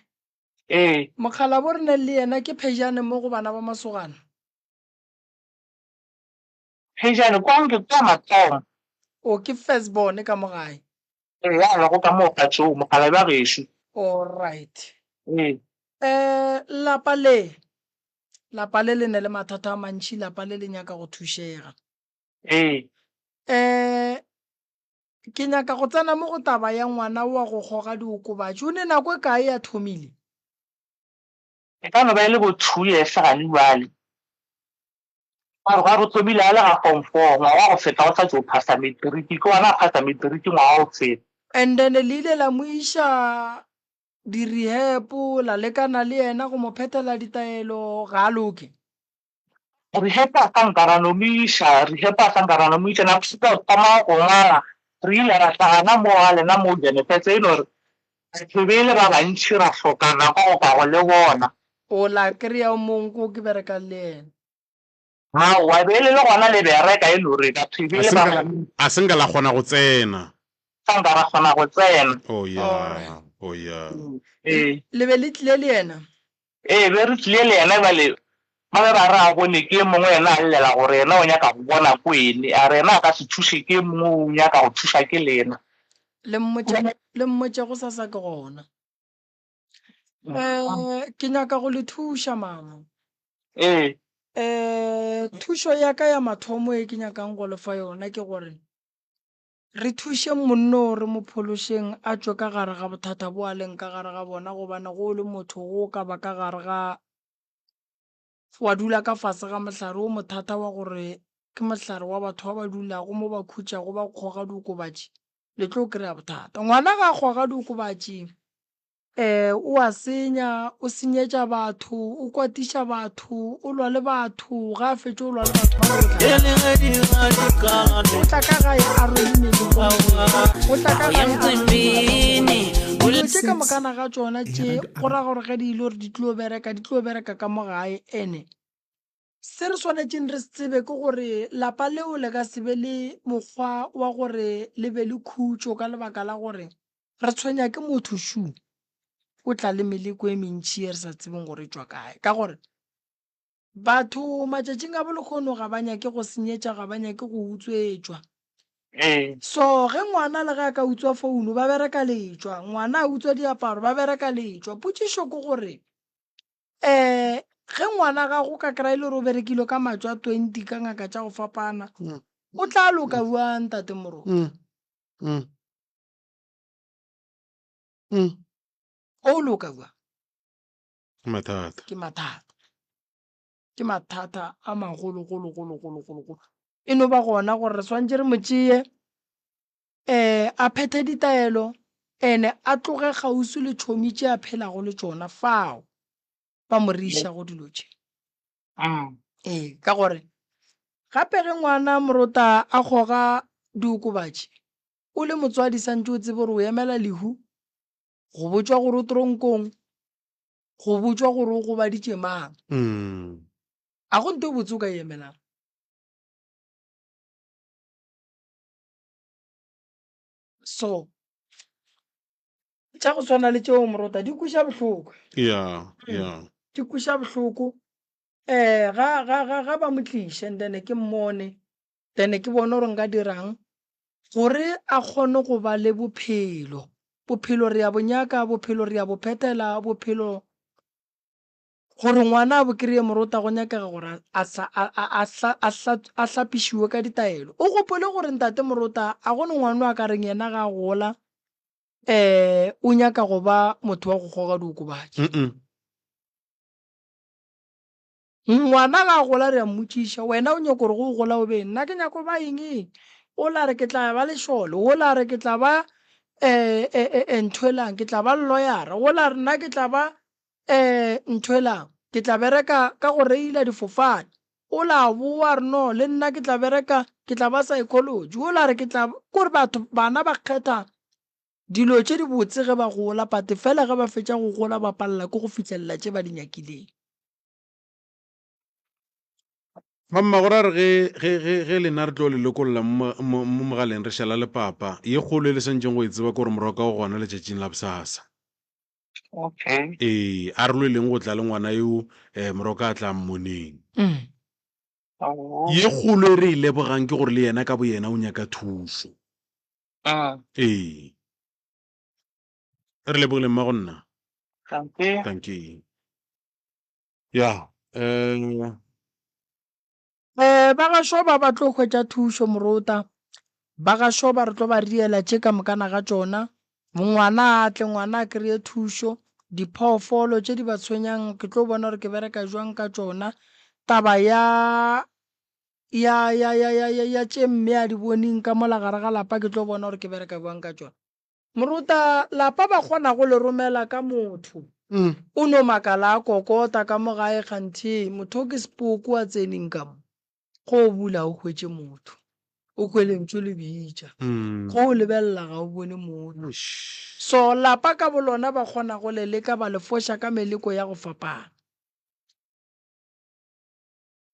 mogala bo re ne le yena ke phejane mo go bana ba masogana phejane kwanke kwa mathomo o ke firstborn ka mo gae ya go ka mo ka tso mogala ba gešo alright lapa le ne le mathata a mantši lapa le nyaka go thušega ke nyaka go tsena mo go taba ya ngwana wa go goga diokobatši o ne nako e kae ya thomile e ka no ba e le bo 2 years gane bale ga re thomile a le ga form 4 ngwaga go feta o tla tse o phasa matriki ke wana a phasa matriki ngwaga o feta and then le ile la mo iša di-rehab la lekana le yena go mo phethela ditaelo ga a loke rehab a sankarano mo iša na se ka thoma go ngala re ile ra tlagana mo ga lena mo benefits e no re thebele ba bantšhi ra tlhokana ka go le bona o la kry-a o mongwe ko ke berekang le yena wa be le gona le bereka e no re ka thebele a senka la kgona go tsena sa nka ra kgona go tsena. Oh yeah, oh yeah. le be le tlile le ena be re tlile le ena bale ba re ra bone ke mongwe ena a llela gore ena o nyaka go bona ko ene a re ena a ka se thushe ke mongwe o nyaka go thuša ke lena. le mmotse go sasa ke gona ke nyaka go le thuša mama thušo ya ka ya mathomo e ke nyakang go lefa yona ke gore re thuše monno re mo phološeng a tswe ka gare ga bothata bo a leng ka gare ga bona gobane go le motho go ka ba ka gare ga wa dula ka fase ga mohlare o mothata wa gore ke mohlare wa batho ba ba dulago mo ba khutšago ba kgoga diokobatši le tlo kry-a bothata ngwana ga a kgoga diokobatši o a senya o senyetša batho o kwatiša batho o lwa le batho ga a fetše o lwa le batho o tla ka gae a o tla ka gae ka mokana ga tsona tše go ra gore ge di ile gore di tlo bereka ka mo gae ene se re swanetšeng re se tsebe ke gore lapa leo le ka sebe le mokgwa wa gore le be le khutšo ka lebaka la gore re tshwenya ke motho shu o tla le meleko e mentši e re sa tsebeng gore tswa kae ka gore batho matšatšing a bolekgono ga ba nyake go senyetša ga ba nyake go utswetšwa so ge ngwana le ge a ka utswa founu ba bereka letšwa ngwana a utswa diaparo ba bereka letšwa potšišo ke gore ge ngwana ga go ka kry-a le gore o berekile ka matswa 20 ka ngaka tša go fapana o tla loka bua ntate moroto o loka bua ke mathata a magologologologologolo e no ba gona gore re swantse re motšeye a phethe ditaelo ene a tloge kgausi le tšhomi tše a phelago le tšona fao ba mo re iša go dilo tše ka gore gape ge ngwana morota a kgoga diokobatši o le motswadi santse o tsebe gore o emela lehu go botswa gore o toronkong go botswa gore o go baditše mang a go nte o botse o ka emelang so tša go swana le tšeo morota di kuša bohloko di kuša bohloko ga ba mo tliše then ke mmone then ke bone gore nka dirang gore a kgone go ba le bophelo re ya bonyaka bophelo re ya bophethela bophelo gore ngwana a bo kry-e morota go nyakega gore a hlapišiwe ka ditaelo o gopole gore ntate morota a gone ngwana a ka reng yena ga a gola o nyaka go ba motho wa go goga diokobatši ngwana ga a gola re a mmotšiša wena o nyaka gore go gola o be nna ke nyako ba eng o la re ke tla ba lešole o la re ke tla ba nthoelang ke tla ba lawyer o la re nna ke tla ba nthoelang ke tla bereka ka go reila difofane o la boa re no le nna ke tla bereka ke tla ba psychology o la re ke tla kore batho bana ba kgetha dilo tše di botse ge ba gola pate fela ge ba fetša go gola ba palela ke go fitlhelela tše ba di nyakileng mamma go ra re ge lena re tlo le lekolola mo mogaleng re šala le papa ye kgolo e le sentšeng go e tseba kore moroka o gona letšatšing la bosasa a re lo e leng go tla le ngwana eo moroka a tla mmoneng ye kgolo e re e lebogang ke gore le yena ka bo yena o nyaka thuso re lebogile mma go nna thank you ya ba gašo ba tlo hwetša thušo morota ba gašo ba re tlo ba riela tše ka mokana ga tšona ngwana a tle ngwana a kry-e thušo diphoofolo tše di ba tshwenyang ke tlo bona gore ke bereka jwang ka tšona taba ya tše mme a di boneng ka mola gare ga lapa ke tlo bona gore ke bereka jwang ka tšona morota lapa ba kgona go le romela ka motho o no makala a kokota ka mo gae kganthe motho o ke sepoko a tseneng ka mo go bula o hwetše motho o kwelentšwe le bitša go o lebelela ga o bone motho so lapa ka bolona ba kgona go le leka ba le foša ka meleko ya go fapana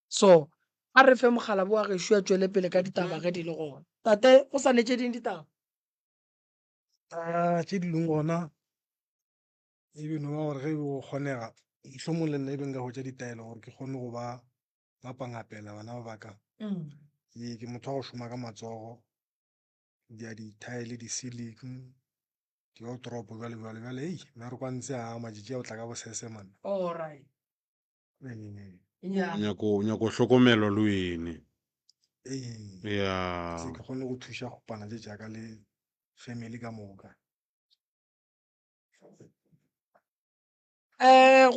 so a re fe mogala bo a gešo a tšwele pele ka ditaba ge di le gona tate o sa netše ding ditaba tše di leng gona ebe no ba gore ge go kgonega mohlomong le nna ebe nka hwetša ditaelo gore ke kgone go ba ngapela bana ba baka ke motho wa go šoma ka matsogo di-tile di-ceiling di-wardrobe bjale ei mme re kwantse a majiji a o tla ka bosese mana alright nyako hlokomelwa le wene ke kgone go thuša kgopana tše jaaka le family ka moka.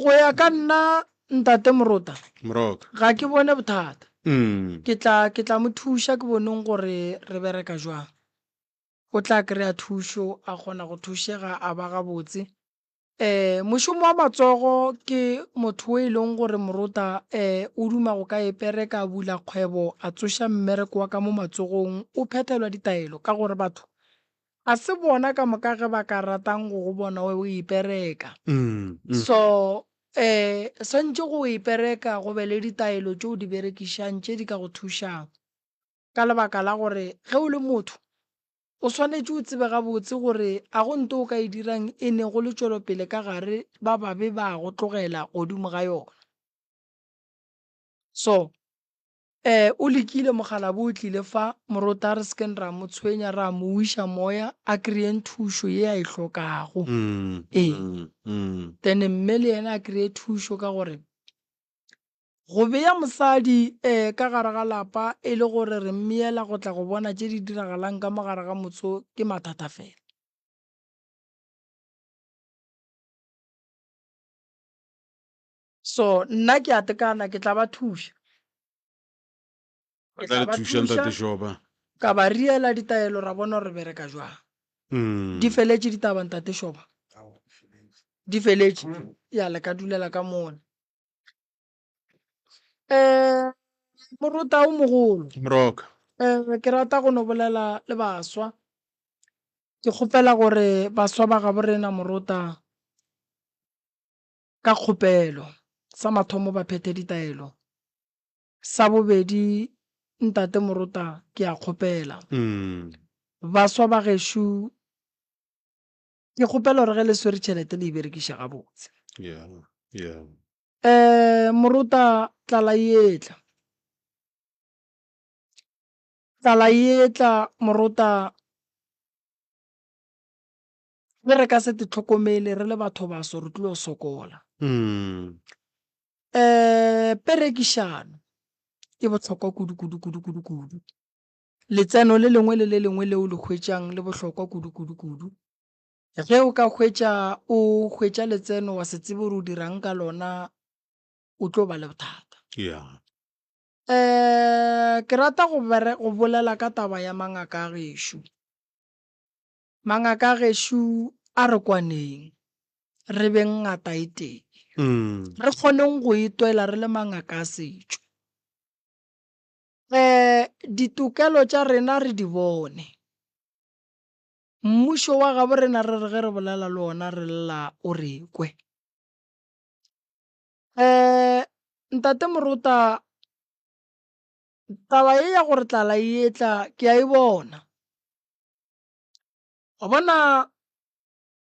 Go ya ka nna ntate Morota Moroka ga ke bone bothata ke tla mo thuša ke boneng gore re bereka jwang o tla kry-a thušo a kgona go thušega a ba gabotse mošomo wa matsogo ke motho o e leng gore Morota o duma go ka epereka a bula kgwebo a tsoša mmereko wa ka mo matsogong o phethelwa ditaelo ka gore batho a se bona ka moka ge ba ka ratang go bona o ipereka so swantse go ipereka go be le ditaelo tše o di berekišang tše di ka go thušang ka lebaka la gore ge o le motho o swanetše o tsebe gabotse gore a go nte o ka e dirang e ne go le tšwelopele ka gare ba babe ba go tlogela godimo ga yona so o lekile mogala bo o tlile fa Morota re seken ra mo tshwenya ra mo iša moya a kry-eng thušo ye a e hlokago then mme le yena a kry-e thušo ka gore go beya mosadi ka gare ga lapa e le gore re mmeela go tla go bona tše di diragalang ka mogare ga motso ke mathata fela so nna ke a tekana ke tla ba thuša ka ba riela ditaelo ra bona re bereka jwang di feletše ditaba ntate Shoba di feletše ya le ka dulela ka mona Morota o mogolo Moroka ke rata go no bolela le baswa ke kgopela gore baswa ba ga borena Morota ka kgopelo sa mathomo ba phethe ditaelo sa bobedi ntate Morota ke a kgopela baswa ba gešo ke kgopela gore ge le swere tšhelete le e berekiša gabotse Morota tlala etla Morota ge re ka se te tlhokomele re le batho baso re tlile go sokola perekišano e bohlokwa kudu letseno le lengwe le lengwe leo le hwetšang le bohlokwa kudu ge o ka hwetša letseno wa se tsebe gore o dirang ka lona o tlo ba le bothata ke rata go bolela ka taba ya mangaka a gešo mangaka a gešo a re kwaneng re beng ngata e teng re kgoneng go itwela re le mangaka a setšo ditokelo tša rena re di bone mmušo wa gabo rena re re ge re bolela le ona re lla o rekwe ntate Morota taba ye ya gore tlala e etla ke a e bona wa bona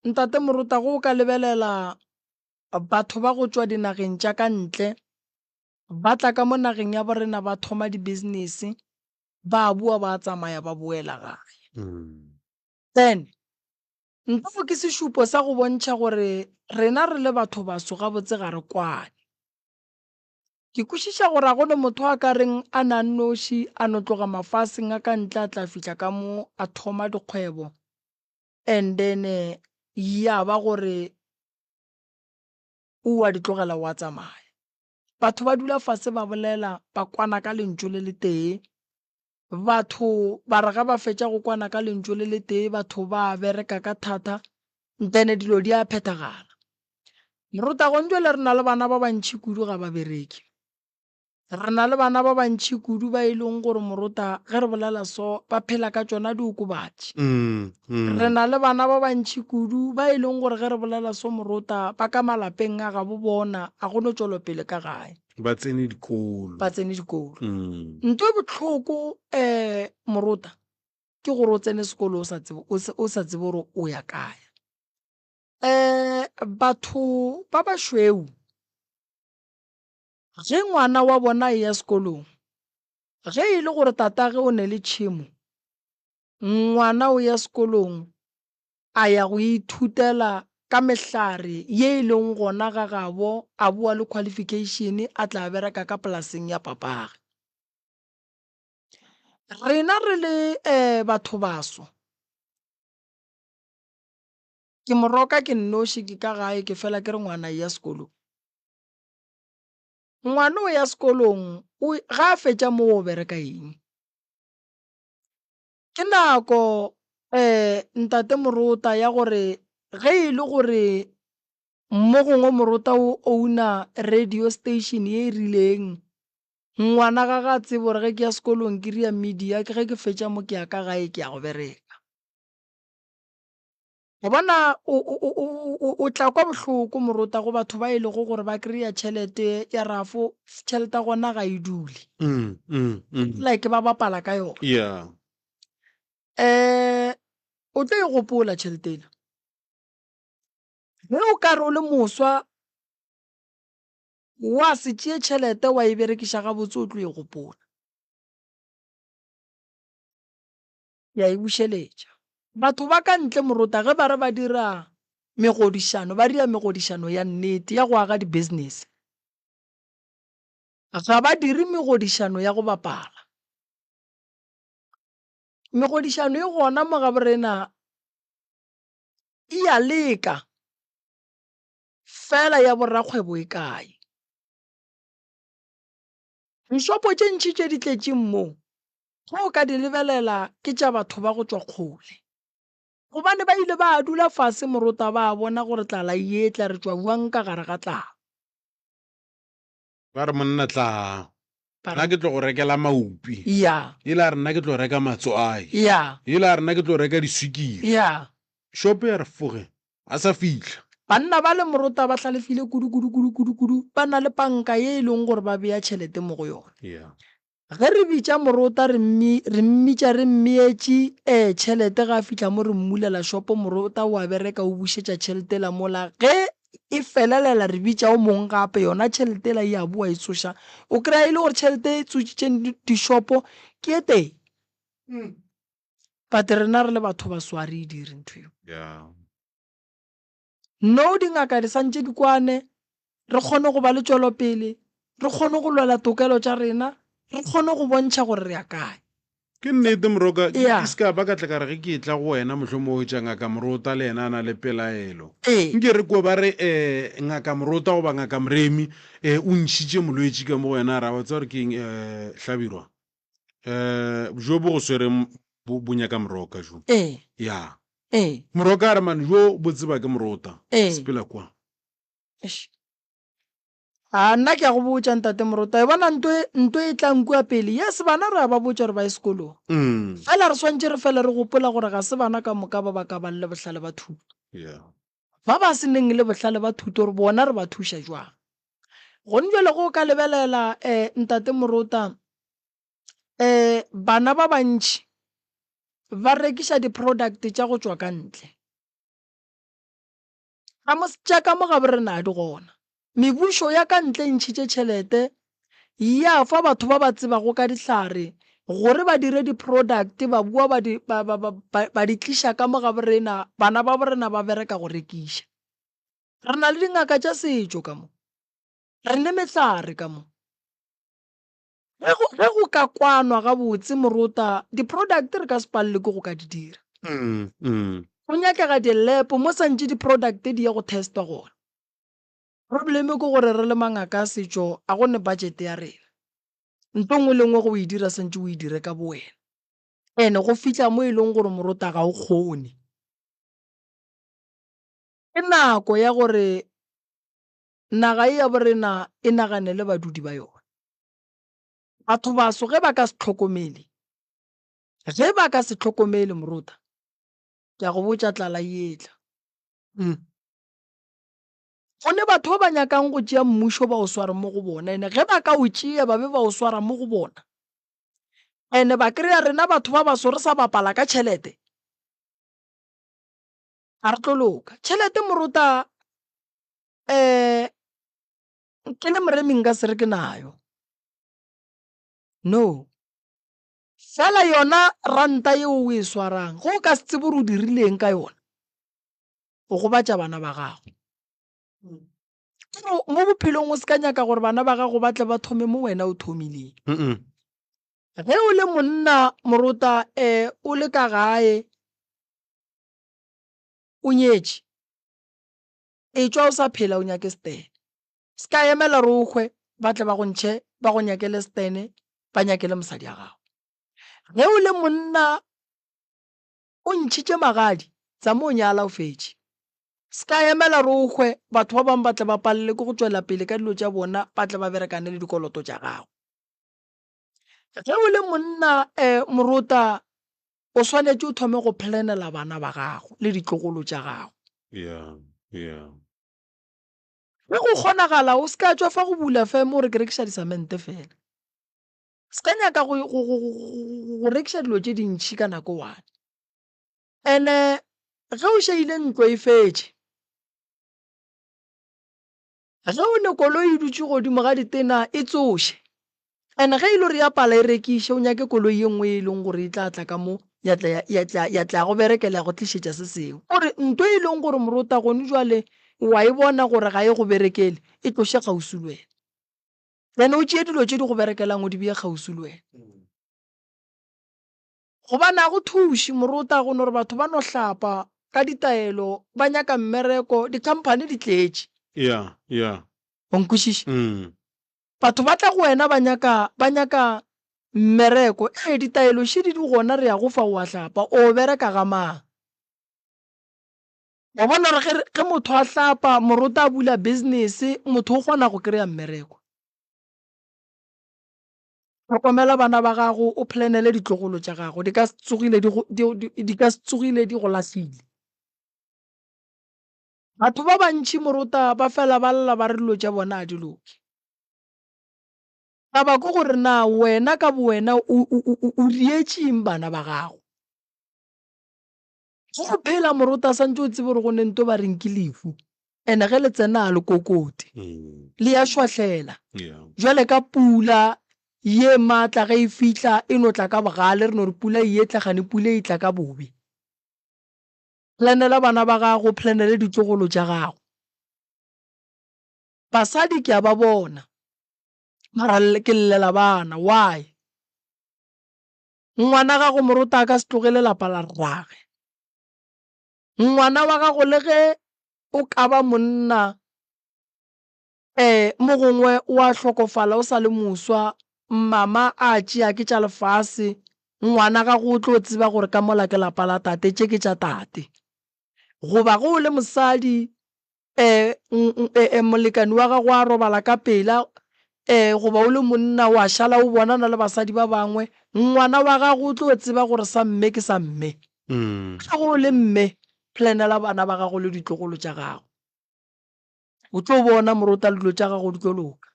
ntate Morota go ka lebelela batho ba go tšwa dinageng tša ka ntle ba tla ka mo nageng ya borena ba thoma di-business ba bua ba tsamaya ba boela gae then ntlafo ke sešupo sa go bontšha gore rena re le batho baso gabotse ga re kwane ke kwešiša gore a gone motho a ka reng a na noši a no tloga mafaseng a ka ntle a tla fitlha ka mo a thoma dikgwebo and then ya ba gore o a di tlogela wa tsamaya batho ba dula fase ba bolela ba kwana ka lentšu le le tee batho ba re ga ba fetša go kwana ka lentšu le le tee batho ba bereka ka thata then dilo di a phethagala Morota go ntse le re na le bana ba bantšhi kudu ga ba bereki re na le bana ba bantšhi kudu ba e leng gore Morota ge re bolela so ba phela ka tšona diokobatši re na le bana ba bantšhi kudu ba e leng gore ge re bolela so Morota ba ka malapeng a ga bo bona a go no tšwelopele ka gae ba tsene dikolo ntho e bohloko Morota ke gore o tsene sekolo o sa tsebe gore o ya kae. Batho ba bašweu ge ngwana wa bona e ya sekolong, ge e le gore tatagwe o ne le tšhemo, ngwana o ya sekolong a ya go ithutela ka mehlare ye e leng gona ga gabo, a boa le qualification, a tla bereka ka polaseng ya papage. Rena re le batho baso, ke moroka ke nnoši ke ka gae ke fela ke re ngwana ya sekolong. Ngwana o ya sekolong ga a fetša mo o bereka eng? Ke nako ntate Morota ya gore ge e le gore mo gongwe Morota o ouna radio station ye e rileng, ngwana ga ga tsebe gore ge ke ya sekolong ke ria media, ke ge ke fetša mo ke ya ka gae ke ya go bereka. Go bona o tla kwa bohloko Morota go batho ba e lego gore ba kry-a tšhelete ya rafo, tšhelete gona ga e dule like ba bapala ka yona. Yeah. O tlo e gopola tšhelete ena ge o ka re o le moswa wa se tšee tšhelete wa e berekiša gabotse, o tlo e gopola, ya e bušeletša. Batho ba ka ntle Morota ge ba re ba dira megodišano, ba dira megodišano ya nnete ya go aga di-business, ga ba dire megodišano ya go bapala. Megodišano e gona mo ga borena e ya leka fela ya borrakgwebo e kae. Dishopo tše ntši tše di tletšeng moo go o ka di lebelela ke tša batho ba go tšwa kgole, gobane ba ile ba dula fase Morota ba bona gore tlala ye tla re tšwa buang ka gare ga tlala. Ba re monna tla nna ke tlo go rekela maupi, ya ile a re nna ke tlo reka matswai, ya ile a re nna ke tlo reka diswikiri. ya Shopo ya re foge a sa fitlha. banna ba le Morota ba hlalefile kudu, ba na le panka ye e leng gore ba beya tšhelete mo go yona. Yeah. Ge re bitša Morota re mmitša re mmeetše tšhelete ga a fitlha mo re mmulela shopo, Morota o a bereka o bušetša tšhelete la mola. Ge e felelela re bitša o mongwe gape, yona tšhelete la e a boa e tsoša, o kry-a e le gore tšhelete e tsotšitšeng dishopo ke e teng. But rena re le batho ba sware e dire ntho eo. Yeah. No dingaka di santše di kwane, re kgone go ba le tšwelopele, re kgone go lwela tokelo tša rena, re kgone go bontšha gore re ya kae. Ke nnete Moroka, Yeah. ke ska ba ka tla ka re ge ke tla go wena mohlomong o tša ngaka Morota le ena a na le pelaelo. Nke re ko ba re ngaka Morota goba ngaka Mremi o ntšhitše molwetši ka mo wena, ra ba tsa gore ke eng Hlabirwa jo bo go swereng bo nyaka Moroka jo. Ya Moroka a re man jo bo tseba ke Morota sepela kwa. Nna ke a go botša ntate Morota, e bona ntwe e tlang kua pele, yes bana re a ba botša gore ba ye sekolong, fela re swantše re fela re gopola gore ga se bana ka moka ba ba ka ba le bohlale ba thuto, ba ba se neng le bohlale ba thuto gore bona re ba thuša jwang. Gone jwale go o ka lebelela ntate Morota, bana ba bantši ba rekiša di-product tša go tšwa ka ntle, ga mo tša ka mo ga bo re na di gona. Mebušo ya ka ntle ntšhitše tšhelete ya fa batho ba ba tsebago ka dihlare gore ba dire di-product, ba bua ba di tliša ka mo ga borena, bana ba borena ba bereka go rekiša. Re na le dingaka tša setšo ka mo, re le mehlare ka mo. Ge go ka kwanwa gabotse Morota, di-product re ka se palelwe ke go ka di dira. Go nyakega dilepo mo santše di-product di ya go testwa gona. Probleme ke gore re le mangaka a setšo a gone budget ya rena, ntho nngwe le nngwe go e dira santše o e dire ka bo wena, ene go fitlha mo e leng gore Morota ga o kgone. Ke nako ya gore naga e ya borena e naganele badudi ba yona. Batho baso ge ba ka se tlhokomele, Morota, ke a go botša tlala yetla. Gone batho ba ba nyakang go tšea mmušo ba o swara mo go bona, ene ge ba ka o tšea ba be ba o swara mo go bona, ene ba kry-a rena batho ba baso re sa bapala ka tšhelete a re tlo loka tšhelete moruta ke le moreming ka sere ke nayo no fela yona ranta yeo o e swarang go o ka se tsebe re o dirileng ka yona o gobatša bana ba gago mo bophelong o se ka nyaka gore bana ba gago ba tle ba thome mo wena o thomileng ge o le monna moruta o le ka gae o nyetše e tšwa o sa phela o nyake stene se ka emela re okgwe ba tle ba go ntšhe ba go nyakele stene ba nyakele mosadi ya gago ge o le monna o ntšhitše magadi tsa mo o nyala o fetše se ka emela re okgwe batho ba bangwe ba tle ba palele ke go tšwela pele ka dilo tša bona ba tle ba berekane le dikoloto tša gago ge o le monna moruta o swanetše o thome go planela bana ba gago le ditlogolo tša gago ge go kgonagala o se ka tswa fa go bula feme gore ke rekiša disamente fela se ka nyaka go rekiša dilo tše dintšhi ka nako one ene ge o šeile ntlo e fetše ge o ne koloi e dutse godimo ga ditena e tsoše ene ge e le gore ya pala e rekiše o nyake koloi ye nngwe e leng gore e tla tla ka mo ya tla go berekela go tlišetša se sengwe gore ntho e leng gore moruta gone jwale wa e bona gore ga e go berekele e tloše kgausi le wena then o tšee dilo tše di go berekelang o di bea kgausi le wena gobana go thuši moruta gone gore batho ba no hlapa ka ditaelo ba nyaka mmereko dikhamphane di tletše o nkwešiše batho ba tla go wena ba nyaka mmereko ditaelo še di gona re ya go fa o a hlapa o bereka ga mang wa bona gore ge motho a hlapa moruta a bula business motho o kgona go kry-a mmereko tlhokomela bana ba gago o planele ditlogolo tša gago di ka se tsogile di go lahlile batho ba bantšhi moruta ba fela ba lla ba re dilo tša bona a di loke taba ke gore na wena ka bowena o rietšeng bana ba gago go phela moruta santse o tsebe gore go nento ba renke lefu ene ge le tsena a le kokote le ya šwahlela jwale ka pula ye maatla ge e fihla e no tla ka bogale re no re pula e etlagane pula e tla ka bobe planela bana ba gago planele ditlogolo tša gago basadi ke a ba bona mara ke llela bana why ngwana gago moruta ka se tlogele lapa la rrage ngwana wa gago le ge o ka ba monna mo gongwe o a hlokofala o sa le moswa mama a tšea ke tša lefase ngwana gago o tlo tseba gore ka mola ke lapa la tate tše ke tša tate goba go o le mosadi molekani wa gago a robala ka pela goba o le monna wa šala o bonana le basadi ba bangwe ngwana wa gago o tlo tseba gore sa mme ke sa mme ga go le mme planela bana ba gago le ditlogolo tša gago o tlo bona moruta le dilo tša gago di tlo loka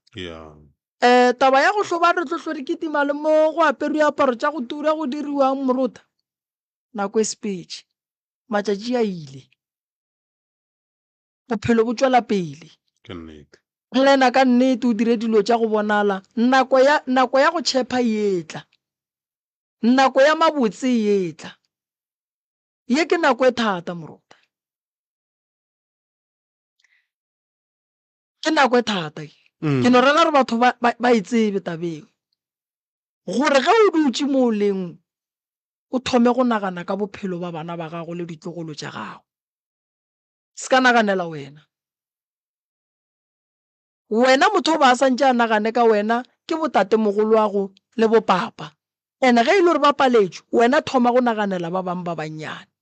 taba ya go hloba re tlo hlore ke tima le mo go aperwe aparo tša go tura go diriwang moruta nako e sepetše matšatši a ile bophelo bo tšwela pele plana ka nnete o dire dilo tša go bonala nako ya go tšhepa yetla nako ya mabotse yetla ye ke nako e thata moruta ke nako e thata ke no rela re batho ba e tsebe tabeng gore ge o dutše mo leng o thome go nagana ka bophelo ba bana ba gago le ditlogolo tša gago se ka naganela wena motho o ba santše a nagane ka wena ke botate mogolo wa go le bopapa ene ge e le gore ba paletšwe wena thoma go naganela ba bangwe ba bannyane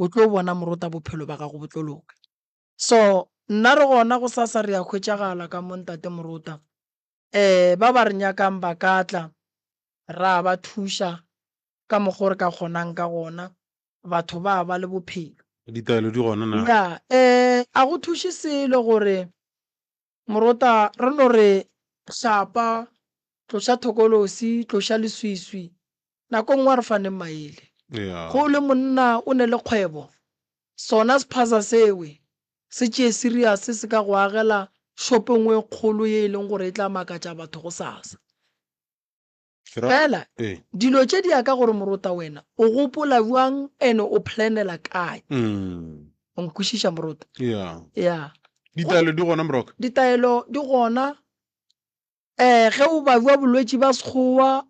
o tlo bona moruta bophelo ba gago bo tlo loka so nna re gona go sasa re ya hwetšagala ka mo ntate moruta ba ba re nyakang ba katla ra ba thuša ka mokgwa re ka kgonang ka gona batho ba ba le bophelo ditaelo di gona na a go thuše selo gore moruta re no re hlapa tloša thokolosi tloša leswiswi nako nngwe re faneng maele go le monna o ne le kgwebo sona sephaza sewe se tšee serious se ka go agela shopo nngwe kgolo ye e leng gore e tla makatša batho go sasa fela dilo tše di ya ka gore morota wena o gopola bjang ene o planela kae o nkwešiša morota ya ditaelo di gona moroka ditaelo di gona ge o ba bua bolwetši ba sekgowa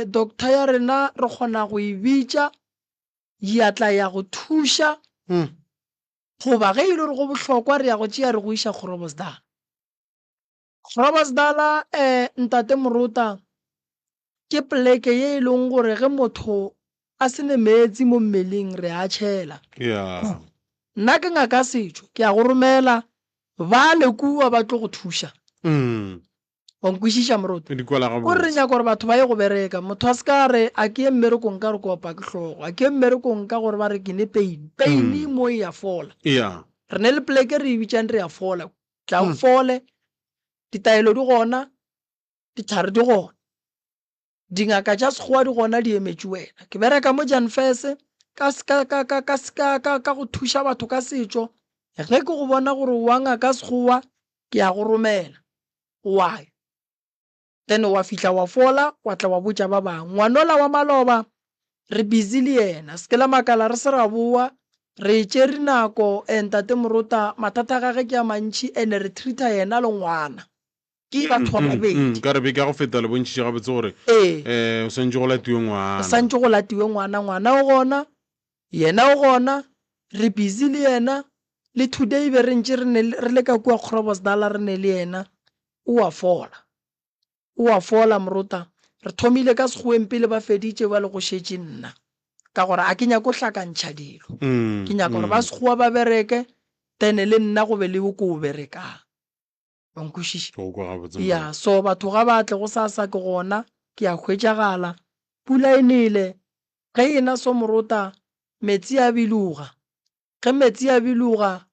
doctor ya rena re kgona go e bitša ya tla ya go thuša goba ge e le gore go bohlokwa re ya go tšea re go iša Groblersdal ntate morota ke pleke ye e leng gore ge motho a sene meetse mo mmeleng re a tšhela nna ke ngaka setšo ke a go romela ba lekua ba tlo go thuša wa nkwešiša morota o re nyaka gore batho ba ye go bereka motho a se ka re a ke ye mmerekong ka re kopa ke hlogo a ke ye mmerekong ka gore ba re ke ne pain mo e ya fola re ne le pleke re e bitšang re ya fola tla o fole ditaelo di gona ditlhare di gona dingaka tša sekgowa di gona di emetše wena ke bereka mo Janfese ka go thuša batho ka setšo ge ke go bona gore wa ngaka sekgowa ke ya go romela why then wa fihla wa fola wa tla wa botša ba bangwe ngwanola wa maloba re busy le yena se ke la makala re se ra boa re tšere nako ntate morota mathata a gage ke a mantši ene re treata yena le ngwana ke batho ba babedi ka re be ka go feta le bontšhiše gabotse gore o santse go latiwe ngwana o gona yena o gona re busy le yena le today be re ntše re le ka kua Groblersdal re ne le yena o a fola morota re thomile ka sekgoeng pele ba feditše ba le go šetše nna ka gore a ke nyako hlakantšha dilo ke nyaka gore ba sekgowa ba bereke then le nna go be le ko o berekang wa nkwešiša ya so batho ga batle go sasa ke gona ke a hwetšagala pula e nele ge ena so morota metsi a biluga ge metsi a biluga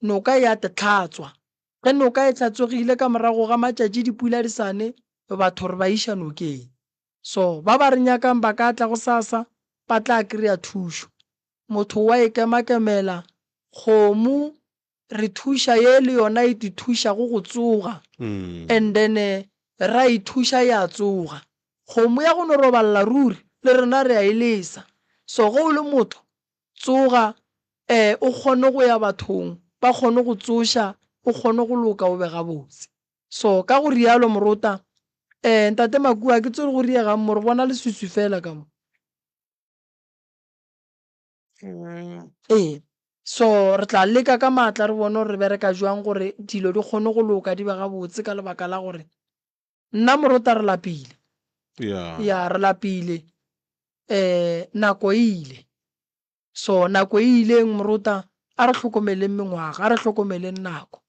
noka ya tlhatswa ge noka e hlatsogile ka morago ga matšatši dipula di sane batho re ba iša nokeng so ba ba re nyakang ba ka tla go sasa ba tla kry-a thušo motho wa ikemakemela kgomo re thuša ye le yona e di thuša go tsoga and then ra e thuša ya tsoga kgomo ya go no roballa ruri le rena re a elesa so go le motho tsoga o kgone go ya bathong ba kgone go tsoša o kgone go loka o be gabotse so ka go rialo morota ntate Makua ke tsere go riega mo re bona le swiswi fela ka mo so re tla leka ka maatla re bone re bereka jwang gore dilo di kgone go loka di ba gabotse ka lebaka la gore nna morota re lapile ya re lapile nako ile so nako ileng morota a re hlokomeleng mengwaga a re hlokomeleng nako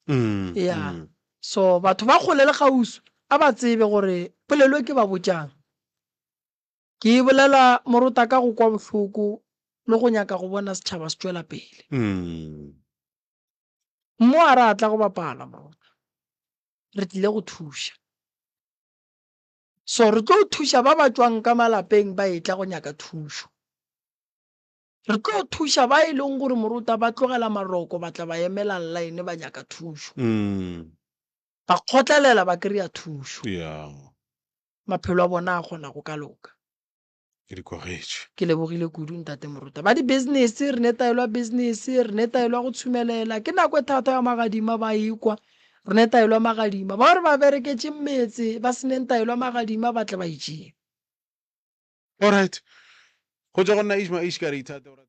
ya so batho ba kgole le gausu a ba tsebe gore polelo ke ba botjang ke bolela morota ka go kwa bohloko le go nyaka go bona setšhaba se tšwela pele mo a re a tla go bapala morota re tlile go thuša so re tlo thuša ba ba tswang ka malapeng ba e tla go nyaka thušo re tlo thuša ba e leng gore morota ba tlogela maroko ba tla ba emela line ba nyaka thušo ba kgotlelela ba kry-a thušo maphelo a bona a kgona go ka loka ke lebogile kudu ntate morota ba di-business re ne taelwa business re ne taelwa go tshumelela ke nako e thata ya magadima ba ekwa re ne taelwa magadima ba gore ba bereketse mmetse ba seneng taelwa magadima ba tle ba itšee alright go ja go nna Ishma Ishkari thata